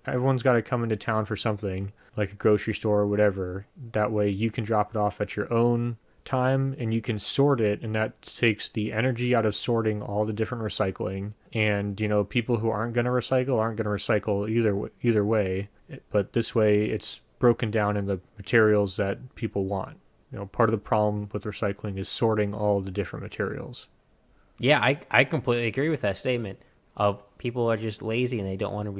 everyone's got to come into town for something like a grocery store or whatever. That way you can drop it off at your own time and you can sort it, and that takes the energy out of sorting all the different recycling. And people who aren't going to recycle either way, but this way it's broken down in the materials that people want. Part of the problem with recycling is sorting all the different materials. Yeah, I completely agree with that statement of people are just lazy and they don't want to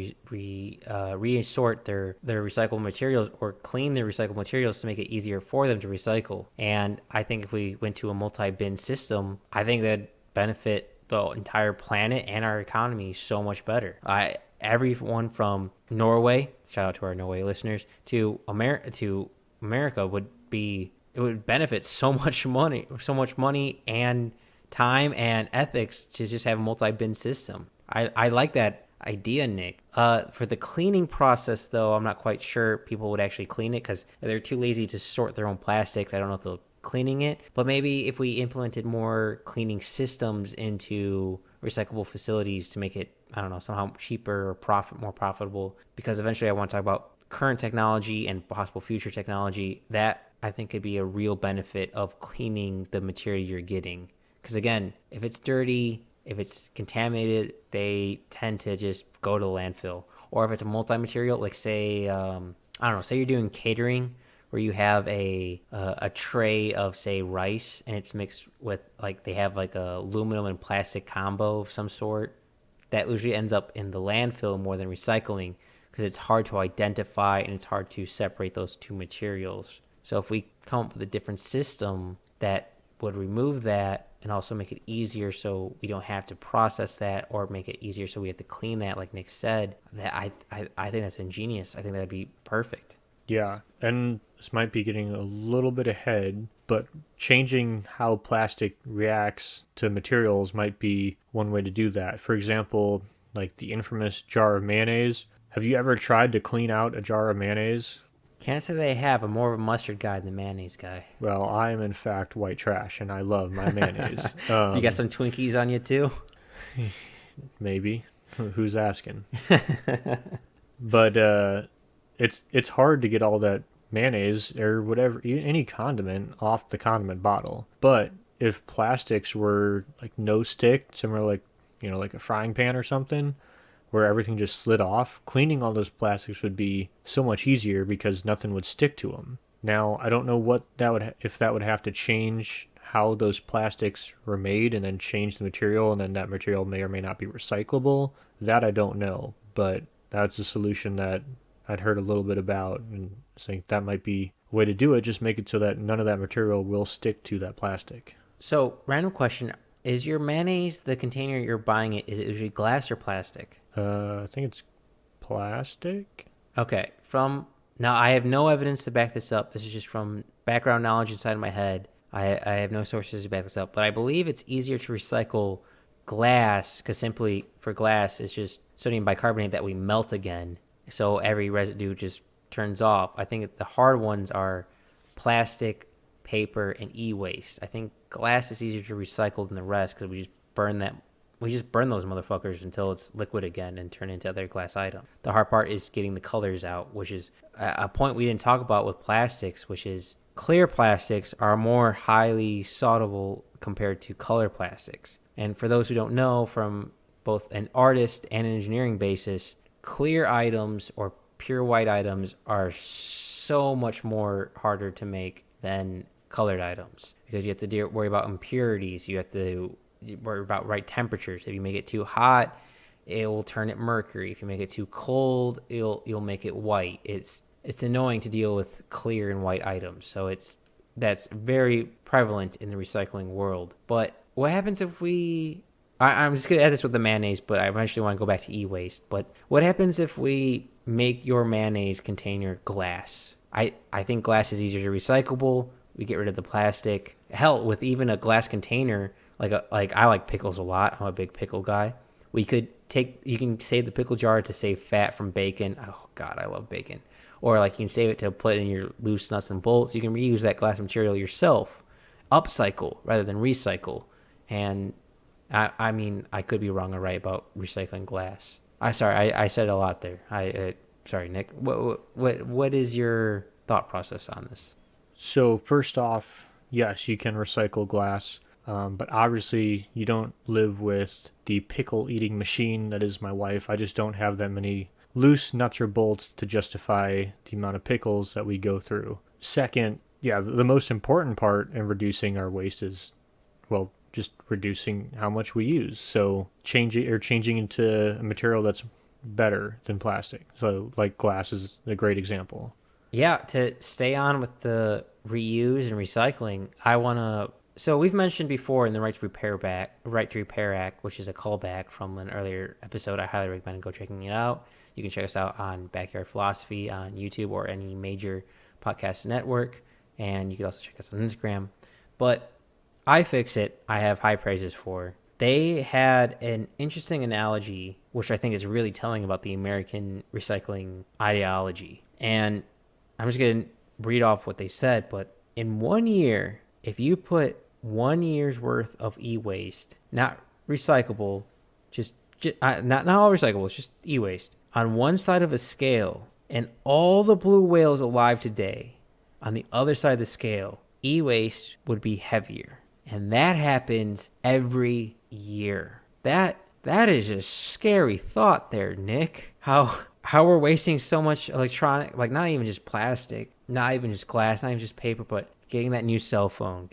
re-sort their recyclable materials or clean their recyclable materials to make it easier for them to recycle. And I think if we went to a multi-bin system, I think that'd benefit the entire planet and our economy so much better. Everyone from Norway, shout out to our Norway listeners, to America would benefit so much money and time and ethics to just have a multi-bin system. I like that idea, Nick. For the cleaning process, though, I'm not quite sure people would actually clean it because they're too lazy to sort their own plastics. I don't know if they'll cleaning it, but maybe if we implemented more cleaning systems into recyclable facilities to make it, I don't know, somehow cheaper or more profitable, because eventually I want to talk about current technology and possible future technology that I think could be a real benefit of cleaning the material you're getting. Because again, if it's dirty, if it's contaminated, they tend to just go to the landfill. Or if it's a multi-material, like say, say you're doing catering where you have a tray of, say, rice, and it's mixed with, like, they have like a aluminum and plastic combo of some sort. That usually ends up in the landfill more than recycling because it's hard to identify and it's hard to separate those two materials. So if we come up with a different system that would remove that and also make it easier so we don't have to process that, or make it easier so we have to clean that, like Nick said, that I think that's ingenious. I think that'd be perfect. Yeah, and this might be getting a little bit ahead, but changing how plastic reacts to materials might be one way to do that. For example, like the infamous jar of mayonnaise. Have you ever tried to clean out a jar of mayonnaise? Can't say they have. I'm more of a mustard guy than a mayonnaise guy. Well, I am in fact white trash, and I love my mayonnaise. Do you got some Twinkies on you too? Maybe. Who's asking? But it's hard to get all that mayonnaise or whatever, any condiment off the condiment bottle. But if plastics were like no stick, similar like, like a frying pan or something, where everything just slid off, cleaning all those plastics would be so much easier because nothing would stick to them. Now, I don't know what that would if that would have to change how those plastics were made and then change the material, and then that material may or may not be recyclable. That I don't know, but that's a solution that I'd heard a little bit about, and I think that might be a way to do it. Just make it so that none of that material will stick to that plastic. So, random question. Is your mayonnaise, the container you're buying it, is it usually glass or plastic? I think it's plastic. Okay. Now, I have no evidence to back this up. This is just from background knowledge inside of my head. I have no sources to back this up, but I believe it's easier to recycle glass because simply for glass, it's just sodium bicarbonate that we melt again. So every residue just turns off. I think the hard ones are plastic, paper, and e-waste. I think glass is easier to recycle than the rest because we just burn those motherfuckers until it's liquid again and turn into other glass items. The hard part is getting the colors out, which is a point we didn't talk about with plastics, which is clear plastics are more highly soughtable compared to color plastics. And for those who don't know, from both an artist and an engineering basis, clear items or pure white items are so much more harder to make than colored items because you have to worry about impurities. You have to worry about right temperatures. If you make it too hot, it will turn it mercury. If you make it too cold, you'll make it white. It's annoying to deal with clear and white items. So that's very prevalent in the recycling world. But what happens if I'm just going to add this with the mayonnaise, but I eventually want to go back to e-waste. But what happens if we make your mayonnaise container glass? I think glass is easier to recyclable. We get rid of the plastic. Hell, with even a glass container, like I like pickles a lot. I'm a big pickle guy. You can save the pickle jar to save fat from bacon. Oh God, I love bacon. Or like you can save it to put in your loose nuts and bolts. You can reuse that glass material yourself. Upcycle rather than recycle. And I mean, I could be wrong or right about recycling glass. I said a lot there. Sorry, Nick. What is your thought process on this? So first off, yes, you can recycle glass, but obviously you don't live with the pickle eating machine that is my wife. I just don't have that many loose nuts or bolts to justify the amount of pickles that we go through. Second, yeah, the most important part in reducing our waste is, well, just reducing how much we use. So changing into a material that's better than plastic. So like glass is a great example. Yeah, to stay on with the reuse and recycling, so we've mentioned before in the Right to Repair Act, which is a callback from an earlier episode. I highly recommend go checking it out. You can check us out on Backyard Philosophy on YouTube or any major podcast network, and you can also check us on Instagram. But iFixit, I have high praises for. They had an interesting analogy, which I think is really telling about the American recycling ideology. And I'm just going to read off what they said, but in 1 year, if you put 1 year's worth of e-waste, not recyclable, not all recyclables, just e-waste, on one side of a scale, and all the blue whales alive today, on the other side of the scale, e-waste would be heavier. And that happens every year. That is a scary thought there, Nick. How we're wasting so much electronic, like not even just plastic, not even just glass, not even just paper, but getting that new cell phone,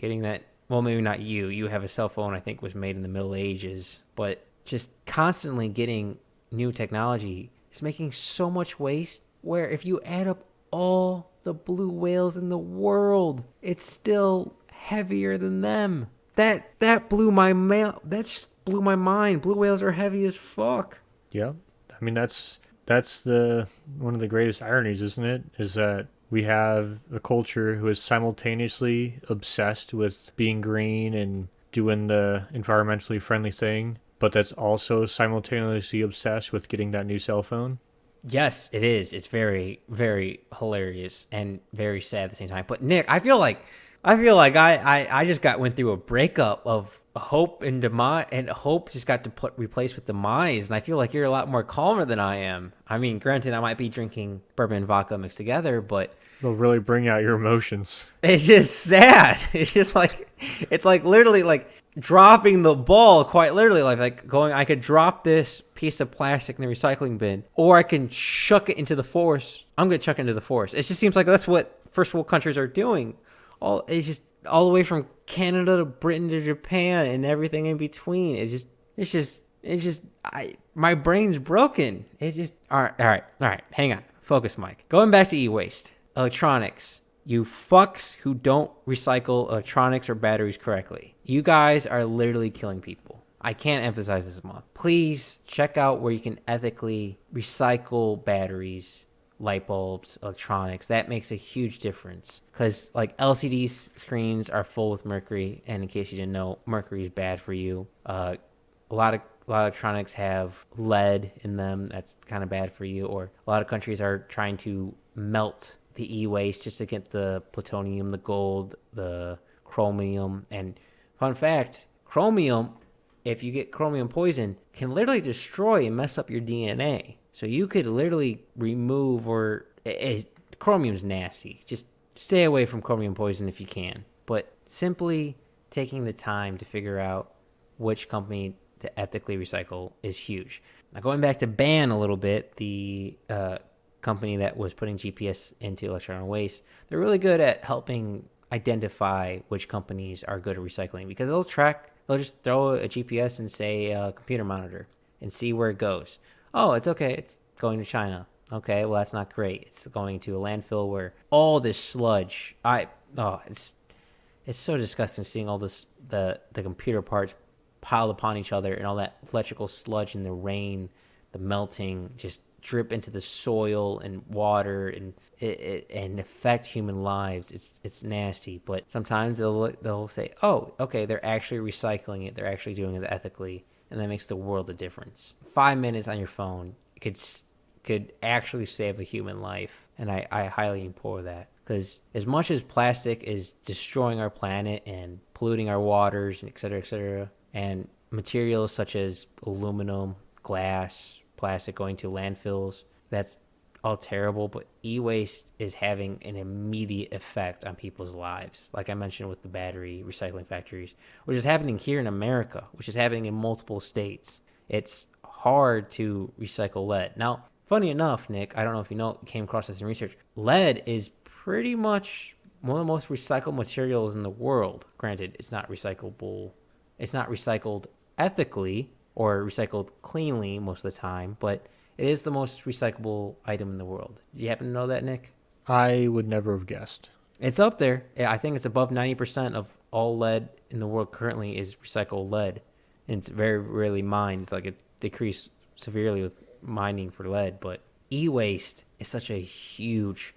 well, maybe not you. You have a cell phone I think was made in the Middle Ages, but just constantly getting new technology is making so much waste where if you add up all the blue whales in the world, it's still heavier than them. That blew my that just blew my mind. Blue whales are heavy as fuck. Yeah. I mean, that's the one of the greatest ironies, isn't it? Is that we have a culture who is simultaneously obsessed with being green and doing the environmentally friendly thing, but that's also simultaneously obsessed with getting that new cell phone. Yes, it is. It's very, very hilarious and very sad at the same time. But Nick, I feel like I feel like I just went through a breakup of hope and demise, and hope just got replaced with demise. And I feel like you're a lot more calmer than I am. I mean, granted, I might be drinking bourbon and vodka mixed together, but They'll really bring out your emotions. it's just sad. It's just like, it's like literally like dropping the ball, quite literally, like going, I could drop this piece of plastic in the recycling bin, or I can chuck it into the forest. I'm going to chuck it into the forest. It just seems like that's what first world countries are doing. It's just all the way from Canada to Britain to Japan and everything in between. My brain's broken. All right. Hang on. Focus, Mike. Going back to e-waste, electronics. You fucks who don't recycle electronics or batteries correctly. You guys are literally killing people. I can't emphasize this enough. Please check out where you can ethically recycle batteries, light bulbs, electronics. That makes a huge difference, because like LCD screens are full with mercury, and in case you didn't know, mercury is bad for you. A lot of electronics have lead in them. That's kind of bad for you. Or a lot of countries are trying to melt the e-waste just to get the plutonium, the gold, the chromium. And fun fact, chromium, if you get chromium poison, can literally destroy and mess up your DNA. So you could literally remove, chromium's nasty. Just stay away from chromium poison if you can. But simply taking the time to figure out which company to ethically recycle is huge. Now going back to ban a little bit, the company that was putting GPS into electronic waste, they're really good at helping identify which companies are good at recycling, because they'll just throw a GPS and say a computer monitor and see where it goes. Oh, it's okay. It's going to China. Okay, well, that's not great. It's going to a landfill where all this sludge, it's so disgusting seeing all this, the computer parts piled upon each other, and all that electrical sludge in the rain, the melting, just drip into the soil and water, and and affect human lives. It's nasty. But sometimes they'll say, oh, okay, they're actually recycling it. They're actually doing it ethically, and that makes the world a difference. 5 minutes on your phone could actually save a human life, and I highly implore that. Because as much as plastic is destroying our planet and polluting our waters, and et cetera, and materials such as aluminum, glass, plastic going to landfills, that's all terrible. But e-waste is having an immediate effect on people's lives, like I mentioned with the battery recycling factories, which is happening here in America, which is happening in multiple states. It's hard to recycle lead. Now, funny enough, Nick, I don't know if you came across this in research, lead is pretty much one of the most recycled materials in the world. Granted, it's not recyclable. It's not recycled ethically or recycled cleanly most of the time, but it is the most recyclable item in the world. Do you happen to know that, Nick? I would never have guessed. It's up there. I think it's above 90% of all lead in the world currently is recycled lead, and it's very rarely mined. It's like it decreased severely with mining for lead, but e-waste is such a huge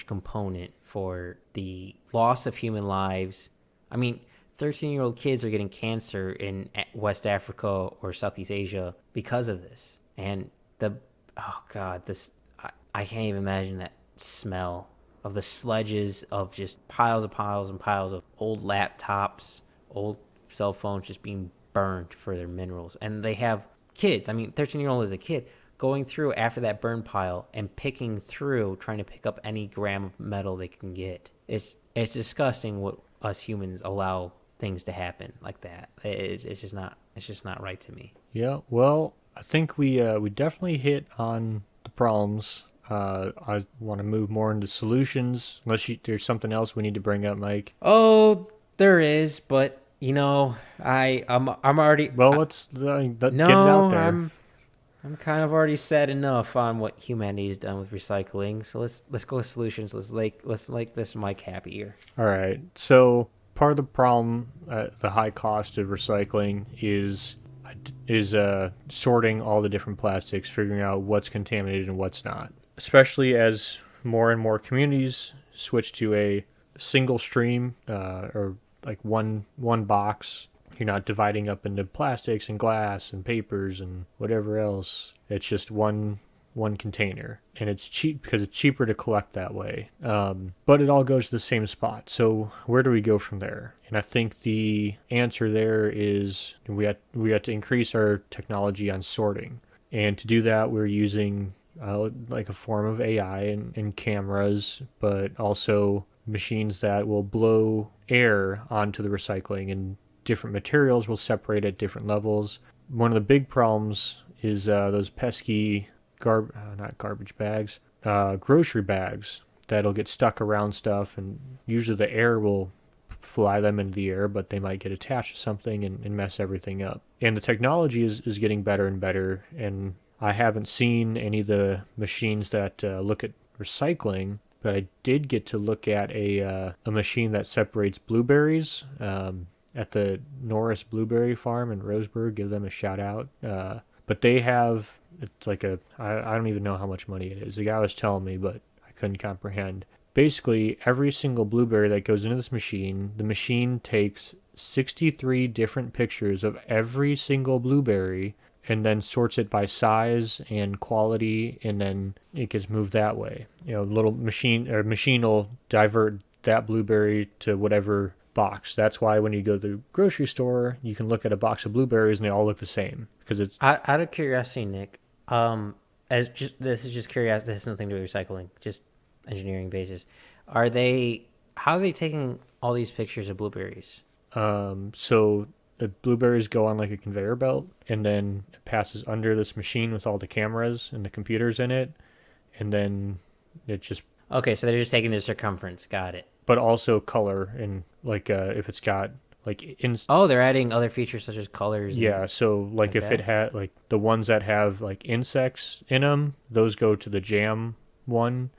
component for the loss of human lives. I mean, 13-year-old kids are getting cancer in West Africa or Southeast Asia because of this. And I can't even imagine that smell of the sludges of just piles and piles of old laptops, old cell phones just being burned for their minerals. And they have kids. I mean, 13-year-old is a kid going through after that burn pile and picking through, trying to pick up any gram of metal they can get. It's disgusting what us humans allow things to happen like that. It's just not right to me. Yeah, well, I think we definitely hit on the problems. I want to move more into solutions, unless there's something else we need to bring up, Mike. Oh, there is, but I'm already. Well, let's get it out there. I'm kind of already sad enough on what humanity has done with recycling. So let's go with solutions. Let's make this Mike happy here. All right. So part of the problem, the high cost of recycling, is sorting all the different plastics, figuring out what's contaminated and what's not. Especially as more and more communities switch to a single stream or like one box. You're not dividing up into plastics and glass and papers and whatever else. It's just one one container, and it's cheap because it's cheaper to collect that way. But it all goes to the same spot. So where do we go from there? And I think the answer there is we have to increase our technology on sorting. And to do that, we're using like a form of AI and cameras, but also machines that will blow air onto the recycling, and different materials will separate at different levels. One of the big problems is those pesky not garbage bags, grocery bags that'll get stuck around stuff, and usually the air will fly them into the air, but they might get attached to something and mess everything up. And the technology is getting better and better, and I haven't seen any of the machines that look at recycling, but I did get to look at a machine that separates blueberries at the Norris Blueberry Farm in Roseburg. Give them a shout out. But they have, it's like I don't even know how much money it is. The guy was telling me, but I couldn't comprehend. Basically, every single blueberry that goes into this machine, the machine takes 63 different pictures of every single blueberry and then sorts it by size and quality, and then it gets moved that way. Little machine will divert that blueberry to whatever box. That's why when you go to the grocery store, you can look at a box of blueberries and they all look the same, because it's out of curiosity, Nick. This is just curiosity. This has nothing to do with recycling, just engineering basis. How are they taking all these pictures of blueberries? So the blueberries go on like a conveyor belt, and then it passes under this machine with all the cameras and the computers in it, and then it just... Okay, so they're just taking the circumference. Got it. But also color, and like if it's got like... they're adding other features such as colors. Yeah, so like if it had like the ones that have like insects in them, those go to the jam one,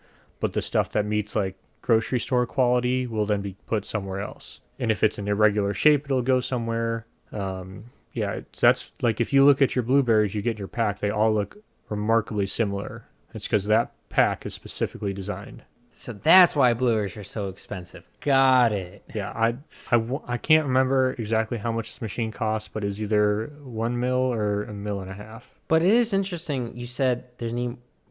but the stuff that meets like grocery store quality will then be put somewhere else. And if it's an irregular shape, it'll go somewhere. That's like if you look at your blueberries you get in your pack, they all look remarkably similar. It's because that pack is specifically designed. So that's why blueberries are so expensive. Got it. Yeah, I can't remember exactly how much this machine costs, but it's either 1 mil or $1.5 million. But it is interesting. You said there's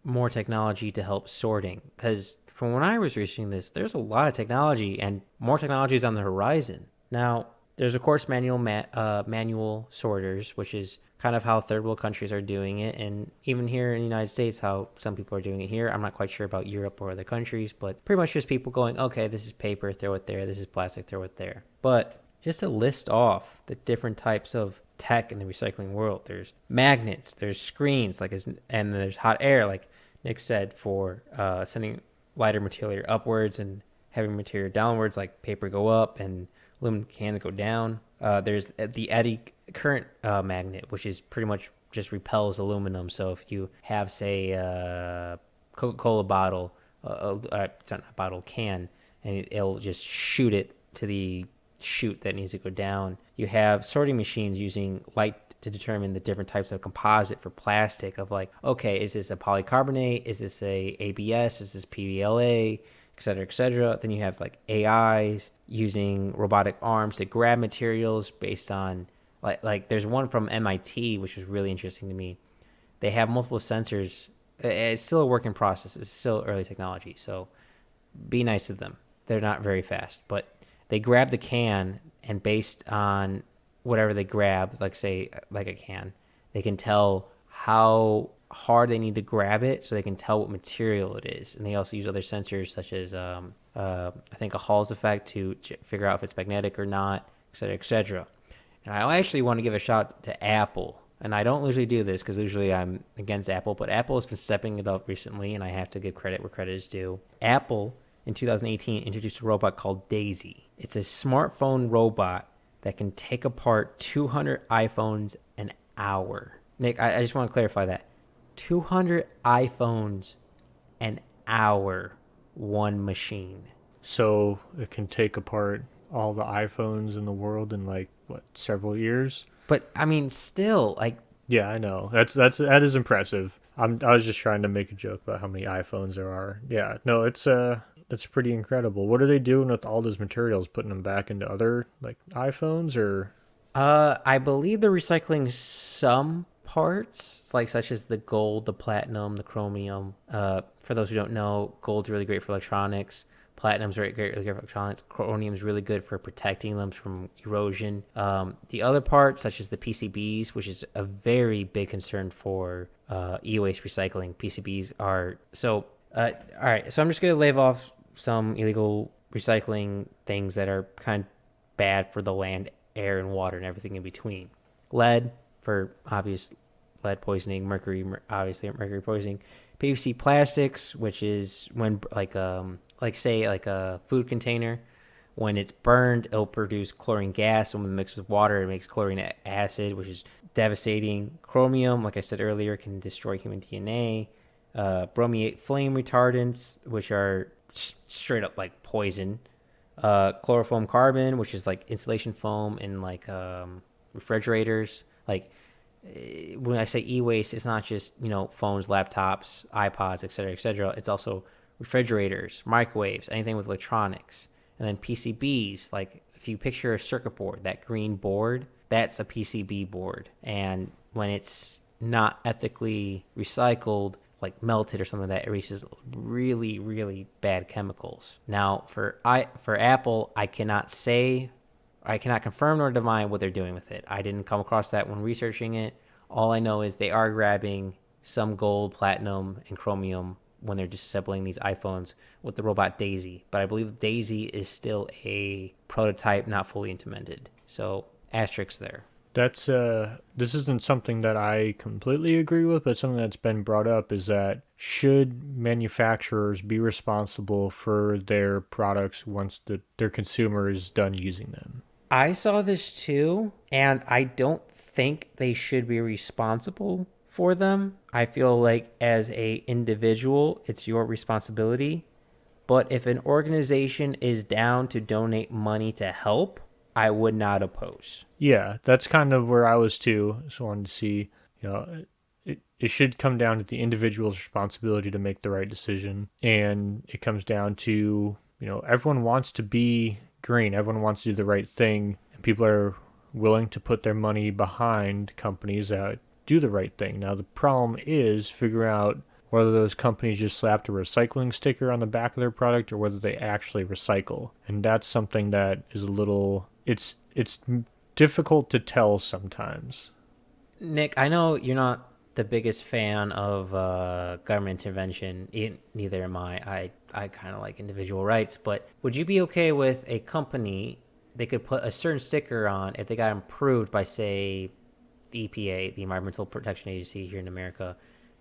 more technology to help sorting, because from when I was researching this, there's a lot of technology, and more technology is on the horizon. Now, there's of course manual sorters, which is kind of how third world countries are doing it, and even here in the United States, how some people are doing it here. I'm not quite sure about Europe or other countries, but pretty much just people going, okay, this is paper, throw it there. This is plastic, throw it there. But just to list off the different types of tech in the recycling world, there's magnets, there's screens, and there's hot air, like Nick said, for sending lighter material upwards and heavy material downwards, like paper go up and aluminum cans go down. There's the eddy current magnet, which is pretty much just repels aluminum. So if you have, say, Coca-Cola bottle, it's not a bottle, can, and it'll just shoot it to the chute that needs to go down. You have sorting machines using light to determine the different types of composite for plastic, of like, okay, is this a polycarbonate? Is this a ABS? Is this PVLA? Et cetera, et cetera. Then you have like AIs using robotic arms to grab materials based on like there's one from MIT, which was really interesting to me. They have multiple sensors. It's still a work in process. It's still early technology, so be nice to them. They're not very fast, but they grab the can, and based on whatever they grab, like say like a can, they can tell how hard they need to grab it, so they can tell what material it is. And they also use other sensors such as I think a Hall's effect to figure out if it's magnetic or not, et cetera, et cetera. And I actually want to give a shout out to Apple. And I don't usually do this because usually I'm against Apple, but Apple has been stepping it up recently, and I have to give credit where credit is due. Apple in 2018 introduced a robot called Daisy. It's a smartphone robot that can take apart 200 iPhones an hour. Nick, I just want to clarify that. 200 iPhones an hour, one machine. So it can take apart all the iPhones in the world in like several years. But I mean, still, like, yeah, I know that is impressive. I was just trying to make a joke about how many iPhones there are. Yeah, no, it's pretty incredible. What are they doing with all those materials? Putting them back into other like iPhones, or? I believe they're recycling some parts, like such as the gold, the platinum, the chromium. For those who don't know, gold's really great for electronics. Platinum's really great for electronics. Chromium's really good for protecting them from erosion. The other parts, such as the PCBs, which is a very big concern for e-waste recycling. PCBs are so. All right, so I'm just gonna leave off some illegal recycling things that are kind of bad for the land, air, and water, and everything in between. Lead, for obvious lead poisoning. Mercury, obviously mercury poisoning. Pvc plastics, which is when say a food container, when it's burned, it'll produce chlorine gas, and when mixed with water, it makes chlorine acid, which is devastating. Chromium, like I said earlier, can destroy human DNA. Bromiate flame retardants, which are straight up like poison. Chlorofoam carbon, which is like insulation foam in like refrigerators. Like when I say e-waste, it's not just phones, laptops, iPods, etc., etc. It's also refrigerators, microwaves, anything with electronics, and then PCBs. Like if you picture a circuit board, that green board, that's a PCB board, and when it's not ethically recycled, like melted or something like that, it releases really, really bad chemicals. Now, for Apple, I cannot confirm nor deny what they're doing with it. I didn't come across that when researching it. All I know is they are grabbing some gold, platinum, and chromium when they're disassembling these iPhones with the robot Daisy. But I believe Daisy is still a prototype, not fully implemented. So, asterisks there. That's this isn't something that I completely agree with, but something that's been brought up is that should manufacturers be responsible for their products once their consumer is done using them? I saw this too, and I don't think they should be responsible for them. I feel like as a individual, it's your responsibility. But if an organization is down to donate money to help, I would not oppose. Yeah, that's kind of where I was too. So I wanted to see, it should come down to the individual's responsibility to make the right decision. And it comes down to, everyone wants to be green. Everyone wants to do the right thing. And people are willing to put their money behind companies that do the right thing. Now, the problem is figuring out whether those companies just slapped a recycling sticker on the back of their product or whether they actually recycle. And that's something that is it's difficult to tell sometimes. Nick, I know you're not the biggest fan of government intervention. Neither am I. I kind of like individual rights. But would you be okay with a company, they could put a certain sticker on if they got approved by, say, the EPA, the Environmental Protection Agency here in America?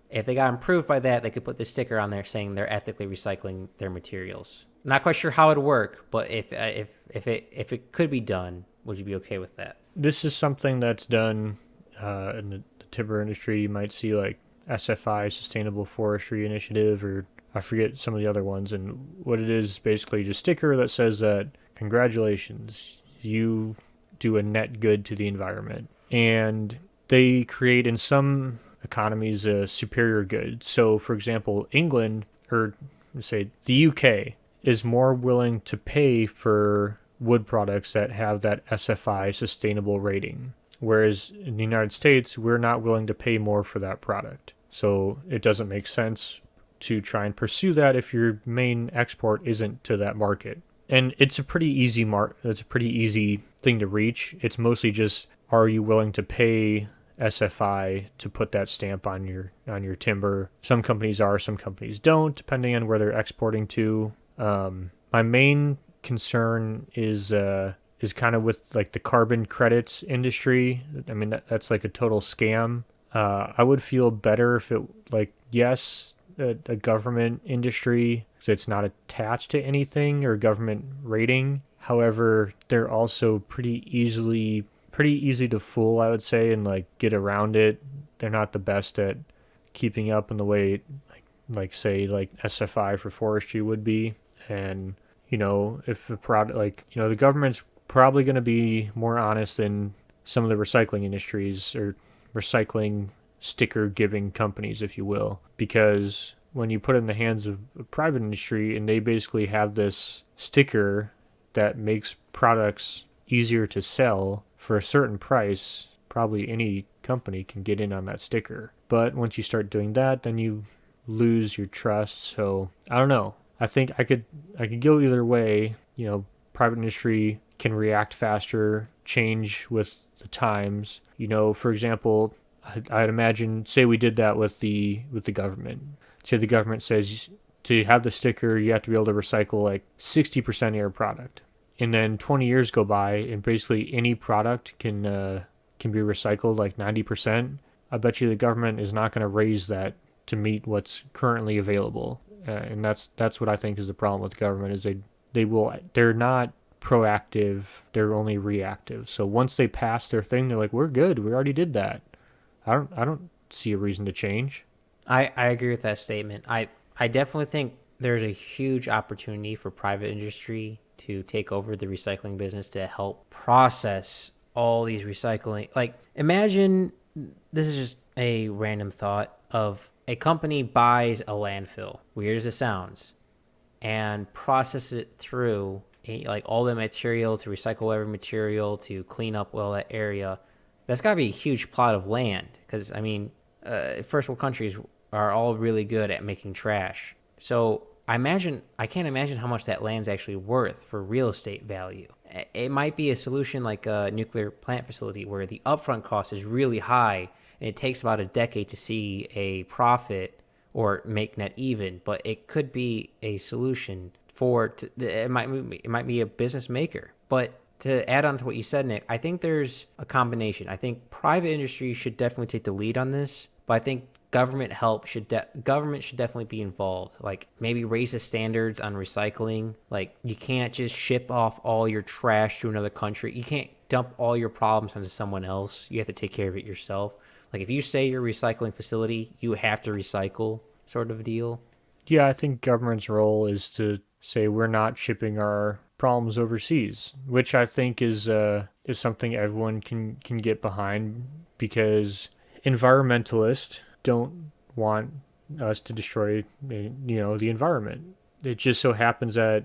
If they got approved by that, they could put this sticker on there saying they're ethically recycling their materials. Not quite sure how it'd work, but if it could be done, would you be okay with that? This is something that's done in the timber industry. You might see like SFI, Sustainable Forestry Initiative, or I forget some of the other ones. And what it is basically just a sticker that says that congratulations, you do a net good to the environment. And they create in some economies a superior good. So, for example, England, or say the UK, is more willing to pay for wood products that have that SFI sustainable rating. Whereas in the United States, we're not willing to pay more for that product. So it doesn't make sense to try and pursue that if your main export isn't to that market. And it's a pretty easy it's a pretty easy thing to reach. It's mostly just, are you willing to pay SFI to put that stamp on your timber? Some companies are, some companies don't, depending on where they're exporting to. My main concern is kind of with like the carbon credits industry. I mean, that's like a total scam. I would feel better if it, like, yes, a government industry, so it's not attached to anything or government rating. However, they're also pretty easy to fool, I would say, and like get around it. They're not the best at keeping up in the way like say like SFI for forestry would be. And if a product, like, the government's probably going to be more honest than some of the recycling industries or recycling sticker giving companies, if you will, because when you put it in the hands of a private industry and they basically have this sticker that makes products easier to sell for a certain price, probably any company can get in on that sticker. But once you start doing that, then you lose your trust. So I don't know. I think I could go either way. Private industry can react faster, change with the times. For example, I'd imagine, say we did that with the government. Say the government says to have the sticker, you have to be able to recycle like 60% of your product. And then 20 years go by, and basically any product can be recycled like 90%. I bet you the government is not going to raise that to meet what's currently available. And that's what I think is the problem with the government, is they're not proactive, they're only reactive. So once they pass their thing, they're like, we're good, we already did that. I don't see a reason to change. I agree with that statement. I definitely think there's a huge opportunity for private industry to take over the recycling business to help process all these recycling. Like, imagine, this is just a random thought, of a company buys a landfill, weird as it sounds, and processes it through like all the material to recycle every material to clean up all that area. That's got to be a huge plot of land, because first world countries are all really good at making trash. So I can't imagine how much that land's actually worth for real estate value. It might be a solution like a nuclear plant facility where the upfront cost is really high and it takes about a decade to see a profit or make net even, but it could be a solution it might be a business maker. But to add on to what you said, Nick, I think there's a combination. I think private industry should definitely take the lead on this, but I think government should definitely be involved. Like, maybe raise the standards on recycling. Like, you can't just ship off all your trash to another country. You can't dump all your problems onto someone else. You have to take care of it yourself. Like, if you say you're a recycling facility, you have to recycle, sort of deal. Yeah, I think government's role is to say we're not shipping our problems overseas, which I think is something everyone can get behind, because environmentalists don't want us to destroy the environment. It just so happens that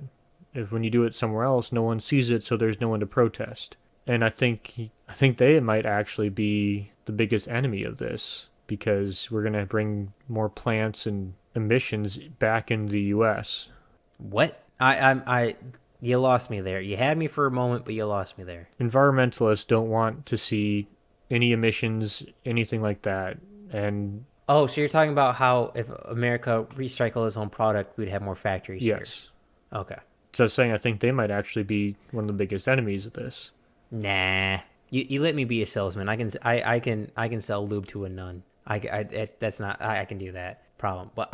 when you do it somewhere else, no one sees it, so there's no one to protest. And I think they might actually be the biggest enemy of this, because we're going to bring more plants and emissions back into the U.S. What? You lost me there. You had me for a moment, but you lost me there. Environmentalists don't want to see any emissions, anything like that. And so you're talking about how if America recycled its own product, we'd have more factories here. Yes. Okay. So I was saying, I think they might actually be one of the biggest enemies of this. Nah. You let me be a salesman. I can sell lube to a nun. I can do that. Problem. But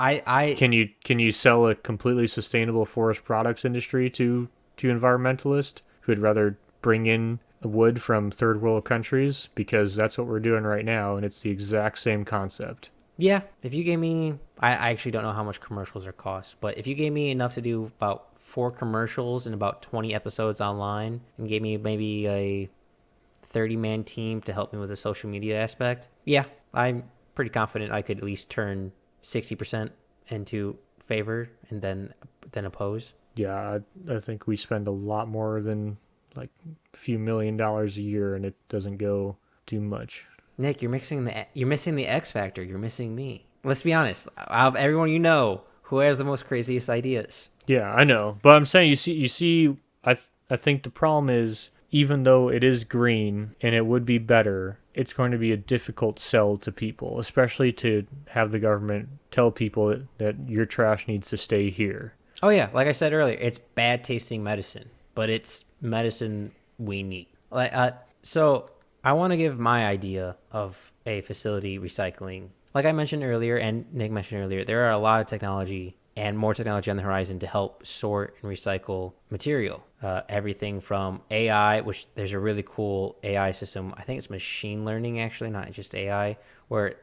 can you sell a completely sustainable forest products industry to environmentalists who'd rather bring in wood from third world countries? Because that's what we're doing right now, and it's the exact same concept. Yeah, if you gave me, I actually don't know how much commercials are cost, but if you gave me enough to do about 4 commercials and about 20 episodes online, and gave me maybe a 30-man team to help me with the social media aspect, yeah, I'm pretty confident I could at least turn 60% into favor and then oppose. Yeah, I think we spend a lot more than like a few $1 million a year, and it doesn't go too much. Nick, you're missing the X factor. You're missing me. Let's be honest. Out of everyone you know, who has the most craziest ideas? Yeah, I know, but I'm saying you see, I think the problem is, even though it is green and it would be better, it's going to be a difficult sell to people, especially to have the government tell people that your trash needs to stay here. Oh yeah, like I said earlier, it's bad tasting medicine, but it's medicine we need. So I want to give my idea of a facility recycling. Like I mentioned earlier, and Nick mentioned earlier, there are a lot of technology and more technology on the horizon to help sort and recycle material. Everything from AI, which there's a really cool AI system. I think it's machine learning, actually, not just AI, where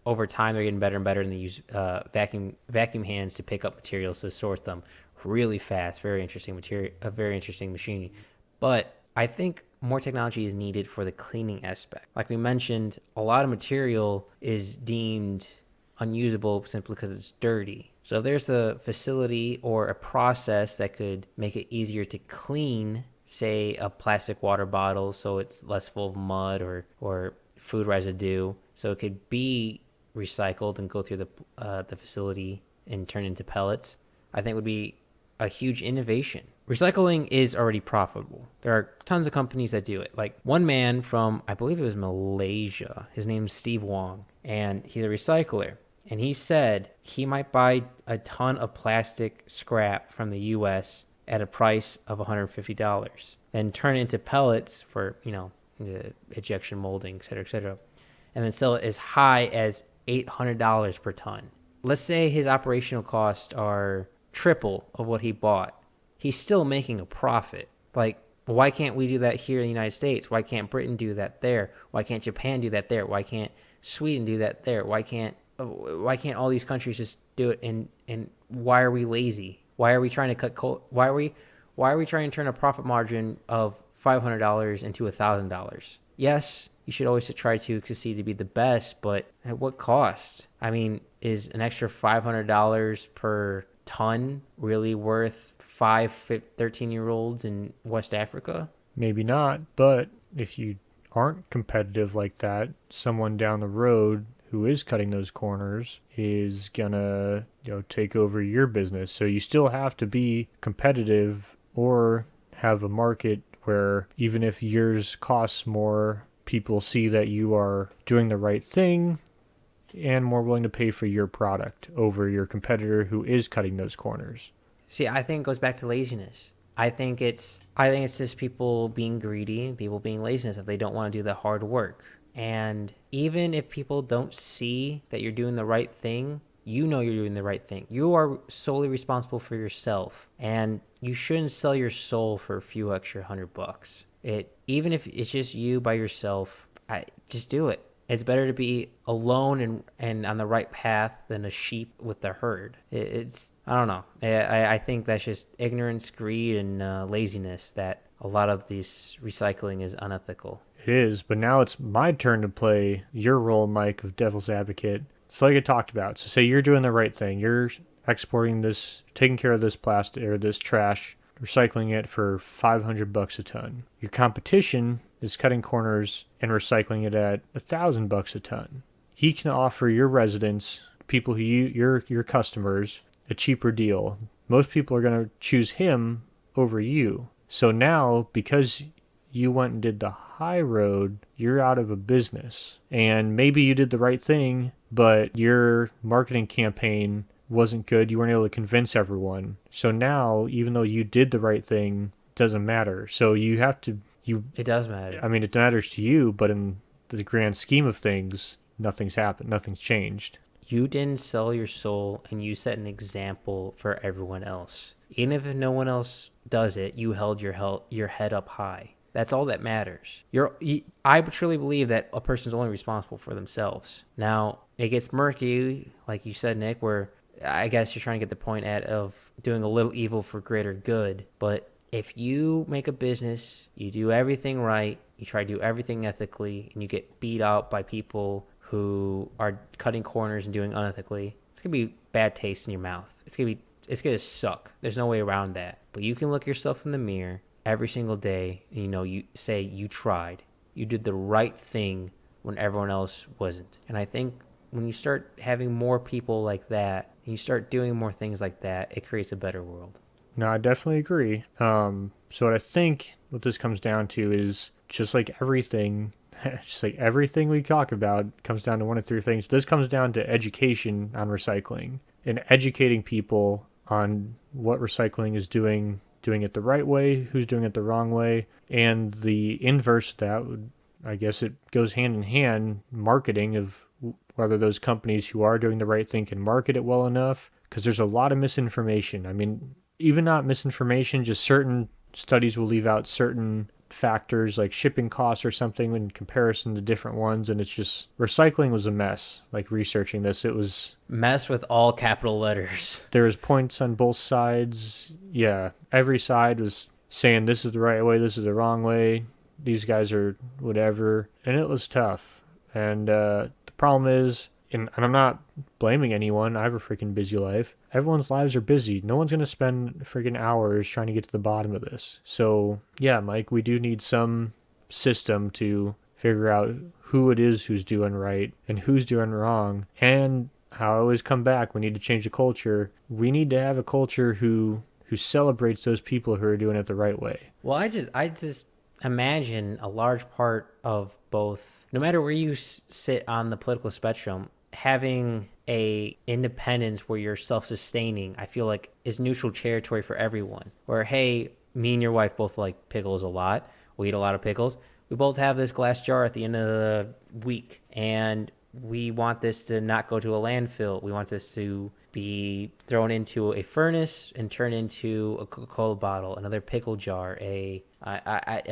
over time they're getting better and better, and they use vacuum hands to pick up materials to sort them really fast. Very interesting material, a very interesting machine. But I think more technology is needed for the cleaning aspect. Like we mentioned, a lot of material is deemed unusable simply because it's dirty. So if there's a facility or a process that could make it easier to clean, say, a plastic water bottle so it's less full of mud, or food residue, so it could be recycled and go through the facility and turn into pellets, I think would be a huge innovation. Recycling is already profitable. There are tons of companies that do it. Like one man from, I believe it was Malaysia, his name's Steve Huang, and he's a recycler. And he said he might buy a ton of plastic scrap from the U.S. at a price of $150, then turn it into pellets for, ejection molding, et cetera, and then sell it as high as $800 per ton. Let's say his operational costs are triple of what he bought. He's still making a profit. Like, why can't we do that here in the United States? Why can't Britain do that there? Why can't Japan do that there? Why can't Sweden do that there? Why can't all these countries just do it? And why are we lazy? Why are we trying to cut why are we trying to turn a profit margin of $500 into $1,000? Yes, you should always try to succeed to be the best, but at what cost? I mean, is an extra $500 per ton really worth 13-year-olds in West Africa? Maybe not, but if you aren't competitive like that, someone down the road who is cutting those corners is gonna, take over your business. So you still have to be competitive or have a market where even if yours costs more, people see that you are doing the right thing and more willing to pay for your product over your competitor who is cutting those corners. See, I think it goes back to laziness. I think it's just people being greedy and people being laziness if they don't want to do the hard work. And even if people don't see that you're doing the right thing, you're doing the right thing. You are solely responsible for yourself, and you shouldn't sell your soul for a few extra $100. Even if it's just you by yourself, just do it. It's better to be alone and on the right path than a sheep with the herd. I don't know. I think that's just ignorance, greed, and laziness that a lot of this recycling is unethical. It is, but now it's my turn to play your role, Mike, of devil's advocate. So like I talked about, so say you're doing the right thing. You're exporting this, taking care of this plastic or this trash, recycling it for $500 a ton. Your competition is cutting corners and recycling it at $1,000 a ton. He can offer your residents, people who your customers, a cheaper deal. Most people are going to choose him over you. So now, because you went and did the high road, you're out of a business. And maybe you did the right thing, but your marketing campaign wasn't good. You weren't able to convince everyone. So now, even though you did the right thing, it doesn't matter. So you have to... It does matter. I mean, it matters to you, but in the grand scheme of things, nothing's happened. Nothing's changed. You didn't sell your soul, and you set an example for everyone else. Even if no one else does it, you held your head up high. That's all that matters. I truly believe that a person's only responsible for themselves. Now, it gets murky, like you said, Nick, where I guess you're trying to get the point of doing a little evil for greater good. But if you make a business, you do everything right, you try to do everything ethically, and you get beat out by people who are cutting corners and doing unethically, it's going to be bad taste in your mouth. It's going to suck. There's no way around that. But you can look yourself in the mirror every single day and you say you tried. You did the right thing when everyone else wasn't. And I think when you start having more people like that, and you start doing more things like that, it creates a better world. No, I definitely agree. So what I think what this comes down to is just like everything we talk about comes down to one of three things. This comes down to education on recycling and educating people on what recycling is doing it the right way, who's doing it the wrong way, and the inverse of that would, I guess it goes hand in hand, marketing of whether those companies who are doing the right thing can market it well enough, because there's a lot of misinformation. I mean, even not misinformation, just certain studies will leave out certain factors like shipping costs or something in comparison to different ones, and it's just, recycling was a mess. Like researching this, it was mess with all capital letters. There was points on both sides. Yeah, every side was saying this is the right way, this is the wrong way, these guys are whatever, and it was tough. And the problem is, and I'm not blaming anyone, I have a freaking busy life. Everyone's lives are busy. No one's going to spend freaking hours trying to get to the bottom of this. So, yeah, Mike, we do need some system to figure out who it is who's doing right and who's doing wrong. And how I always come back, we need to change the culture. We need to have a culture who celebrates those people who are doing it the right way. Well, I just imagine a large part of both, no matter where you sit on the political spectrum, having a independence where you're self-sustaining, I feel like is neutral territory for everyone. Where, hey, me and your wife both like pickles a lot. We eat a lot of pickles. We both have this glass jar at the end of the week, and we want this to not go to a landfill. We want this to be thrown into a furnace and turned into a Coca-Cola bottle, another pickle jar, a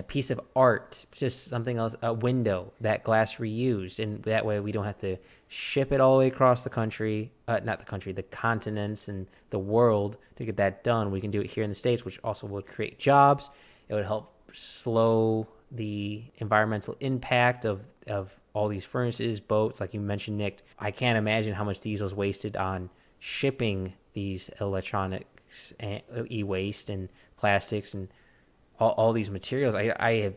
piece of art, just something else, a window, that glass reused. And that way we don't have to ship it all the way across the country, not the country, the continents and the world to get that done. We can do it here in the States, which also would create jobs. It would help slow the environmental impact of all these furnaces, boats, like you mentioned, Nick. I can't imagine how much diesel is wasted on shipping these electronics, and e-waste and plastics and all these materials. I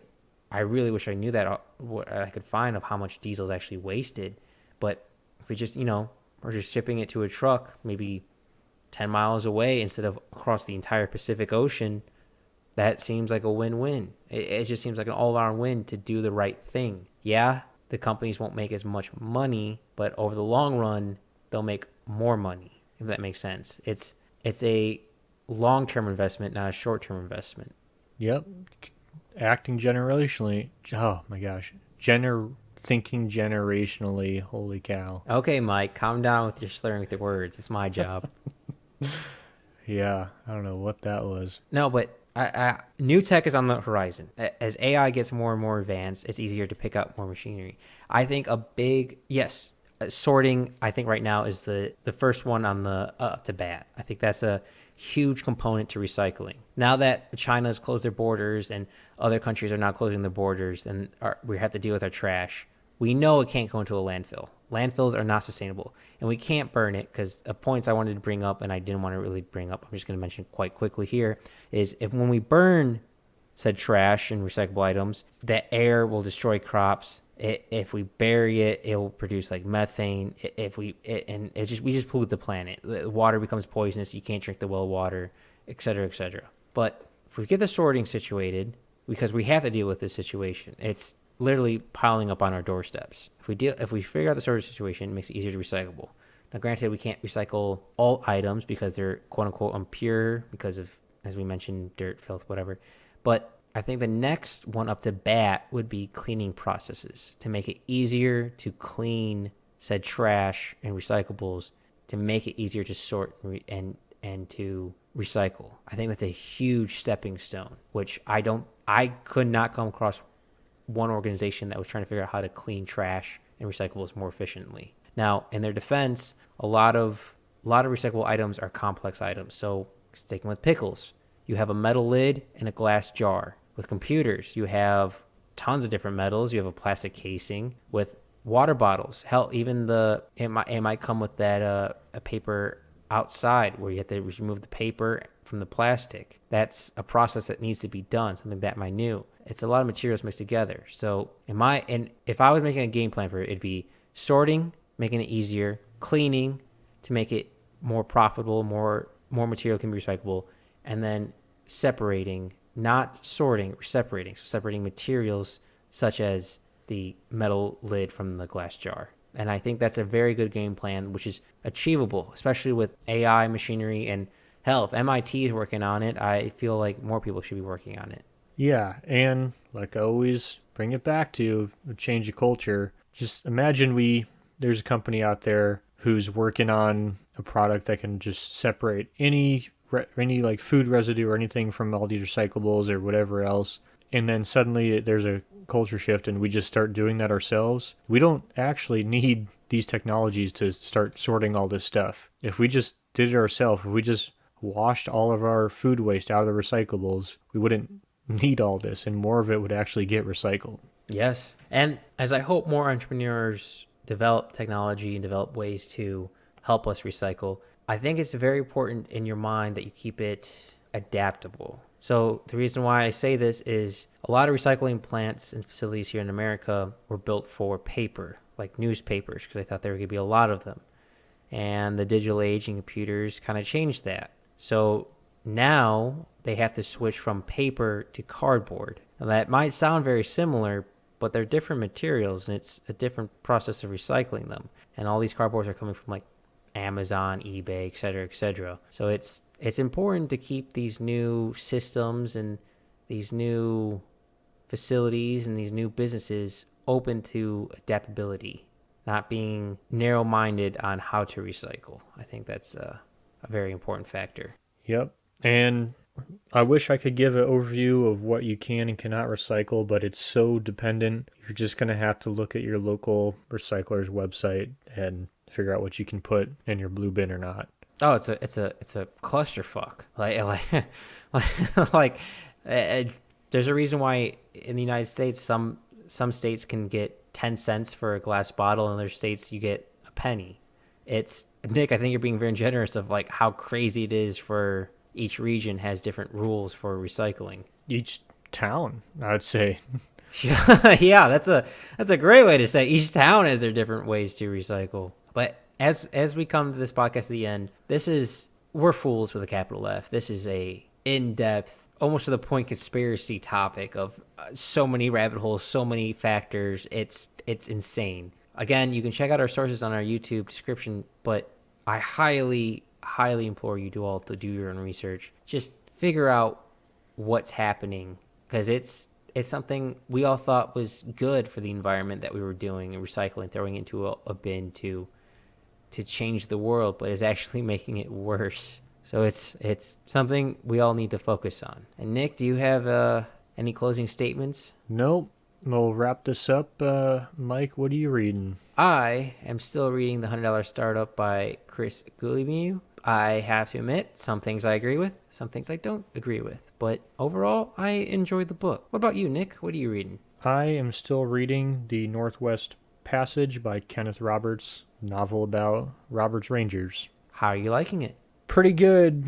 really wish I knew that, what I could find of how much diesel is actually wasted. But if we just, we're just shipping it to a truck maybe 10 miles away instead of across the entire Pacific Ocean, that seems like a win-win. It just seems like an all-around win to do the right thing. Yeah, the companies won't make as much money, but over the long run, they'll make more money, if that makes sense. It's a long-term investment, not a short-term investment. Yep. Acting generationally. Oh, my gosh. Thinking generationally. Holy cow. Okay, Mike, calm down with your slurring with the words. It's my job. Yeah, I don't know what that was. No, but new tech is on the horizon. As AI gets more and more advanced, it's easier to pick up more machinery. I think sorting, I think right now is the first one on the up to bat. I think that's a huge component to recycling. Now that China has closed their borders and other countries are now closing their borders and we have to deal with our trash, we know it can't go into a landfill. Landfills are not sustainable, and we can't burn it, because the points I wanted to bring up and I didn't want to really bring up, I'm just going to mention quite quickly here, is when we burn said trash and recyclable items, the air will destroy crops. If we bury it, it will produce like methane. We just pollute the planet. The water becomes poisonous. You can't drink the well water, et cetera, et cetera. But if we get the sorting situated, because we have to deal with this situation, it's literally piling up on our doorsteps. If we figure out the sorting situation, it makes it easier to recyclable. Now, granted, we can't recycle all items because they're quote unquote impure because of, as we mentioned, dirt, filth, whatever. But I think the next one up to bat would be cleaning processes to make it easier to clean said trash and recyclables, to make it easier to sort and to recycle. I think that's a huge stepping stone, which I could not come across one organization that was trying to figure out how to clean trash and recyclables more efficiently. Now, in their defense, a lot of recyclable items are complex items. So, sticking with pickles, you have a metal lid and a glass jar. With computers, you have tons of different metals. You have a plastic casing. With water bottles, hell, even it might come with that a paper outside where you have to remove the paper from the plastic. That's a process that needs to be done, something that minute. It's a lot of materials mixed together. So if I was making a game plan for it, it'd be sorting, making it easier, cleaning to make it more profitable, more material can be recyclable, and then separating, not sorting, separating. So separating materials such as the metal lid from the glass jar. And I think that's a very good game plan, which is achievable, especially with AI, machinery, and hell, if MIT is working on it, I feel like more people should be working on it. Yeah, and like I always bring it back to change the culture. Just imagine there's a company out there who's working on a product that can just separate any like food residue or anything from all these recyclables or whatever else. And then suddenly there's a culture shift and we just start doing that ourselves. We don't actually need these technologies to start sorting all this stuff. If we just did it ourselves, if we just washed all of our food waste out of the recyclables, we wouldn't need all this, and more of it would actually get recycled. Yes. And as I hope more entrepreneurs develop technology and develop ways to help us recycle, I think it's very important in your mind that you keep it adaptable. So the reason why I say this is a lot of recycling plants and facilities here in America were built for paper, like newspapers, because I thought there were going to be a lot of them. And the digital age and computers kind of changed that. So now they have to switch from paper to cardboard. Now that might sound very similar, but they're different materials, and it's a different process of recycling them. And all these cardboards are coming from like Amazon, eBay, et cetera, et cetera. So it's important to keep these new systems and these new facilities and these new businesses open to adaptability, not being narrow-minded on how to recycle. I think that's a very important factor. Yep. And I wish I could give an overview of what you can and cannot recycle, but it's so dependent. You're just going to have to look at your local recycler's website and figure out what you can put in your blue bin or not. Oh, it's a clusterfuck. There's a reason why in the United States some states can get 10 cents for a glass bottle, and other states you get a penny. It's Nick, I think you're being very generous of like how crazy it is for each region has different rules for recycling. Each town, I'd say. Yeah, that's a great way to say it. Each town has their different ways to recycle. But as we come to this podcast at the end, we're fools with a capital F. This is a in-depth, almost to the point conspiracy topic of so many rabbit holes, so many factors. It's insane. Again, you can check out our sources on our YouTube description, but I highly implore you all to do your own research. Just figure out what's happening, because it's something we all thought was good for the environment that we were doing and recycling, throwing into a bin to change the world, but is actually making it worse. So it's something we all need to focus on. And Nick, do you have any closing statements? Nope. We'll wrap this up. Mike, what are you reading? I am still reading The $100 Startup by Chris Guillebeau. I have to admit, some things I agree with, some things I don't agree with. But overall, I enjoyed the book. What about you, Nick? What are you reading? I am still reading The Northwest Passage by Kenneth Roberts, novel about Roberts Rangers. How are you liking it? Pretty good.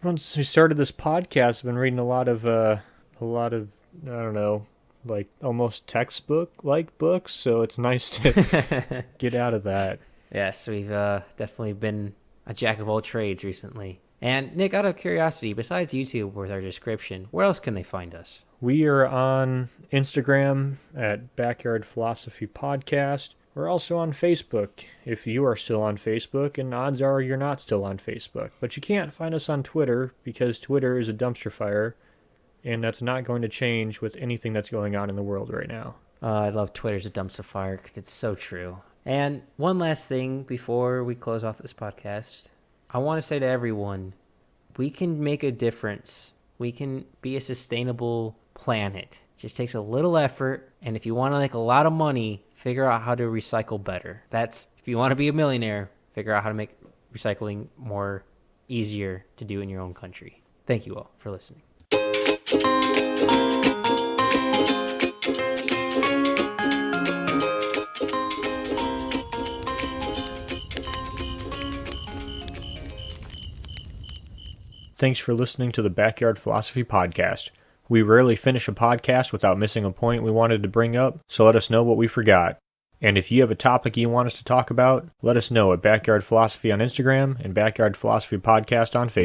Once we started this podcast, I've been reading a lot of I don't know, like almost textbook-like books, so it's nice to get out of that. Yes, we've definitely been a jack of all trades recently. And Nick, out of curiosity, besides YouTube with our description, where else can they find us? We are on Instagram at Backyard Philosophy Podcast. We're also on Facebook, if you are still on Facebook, and odds are you're not still on Facebook. But you can't find us on Twitter, because Twitter is a dumpster fire, and that's not going to change with anything that's going on in the world right now. I love Twitter's a dumpster fire, because it's so true. And one last thing before we close off this podcast, I want to say to everyone, we can make a difference. We can be a sustainable planet. It just takes a little effort, and if you want to make a lot of money, figure out how to recycle better. If you want to be a millionaire, figure out how to make recycling more easier to do in your own country. Thank you all for listening. Thanks for listening to the Backyard Philosophy Podcast. We rarely finish a podcast without missing a point we wanted to bring up, so let us know what we forgot. And if you have a topic you want us to talk about, let us know at Backyard Philosophy on Instagram and Backyard Philosophy Podcast on Facebook.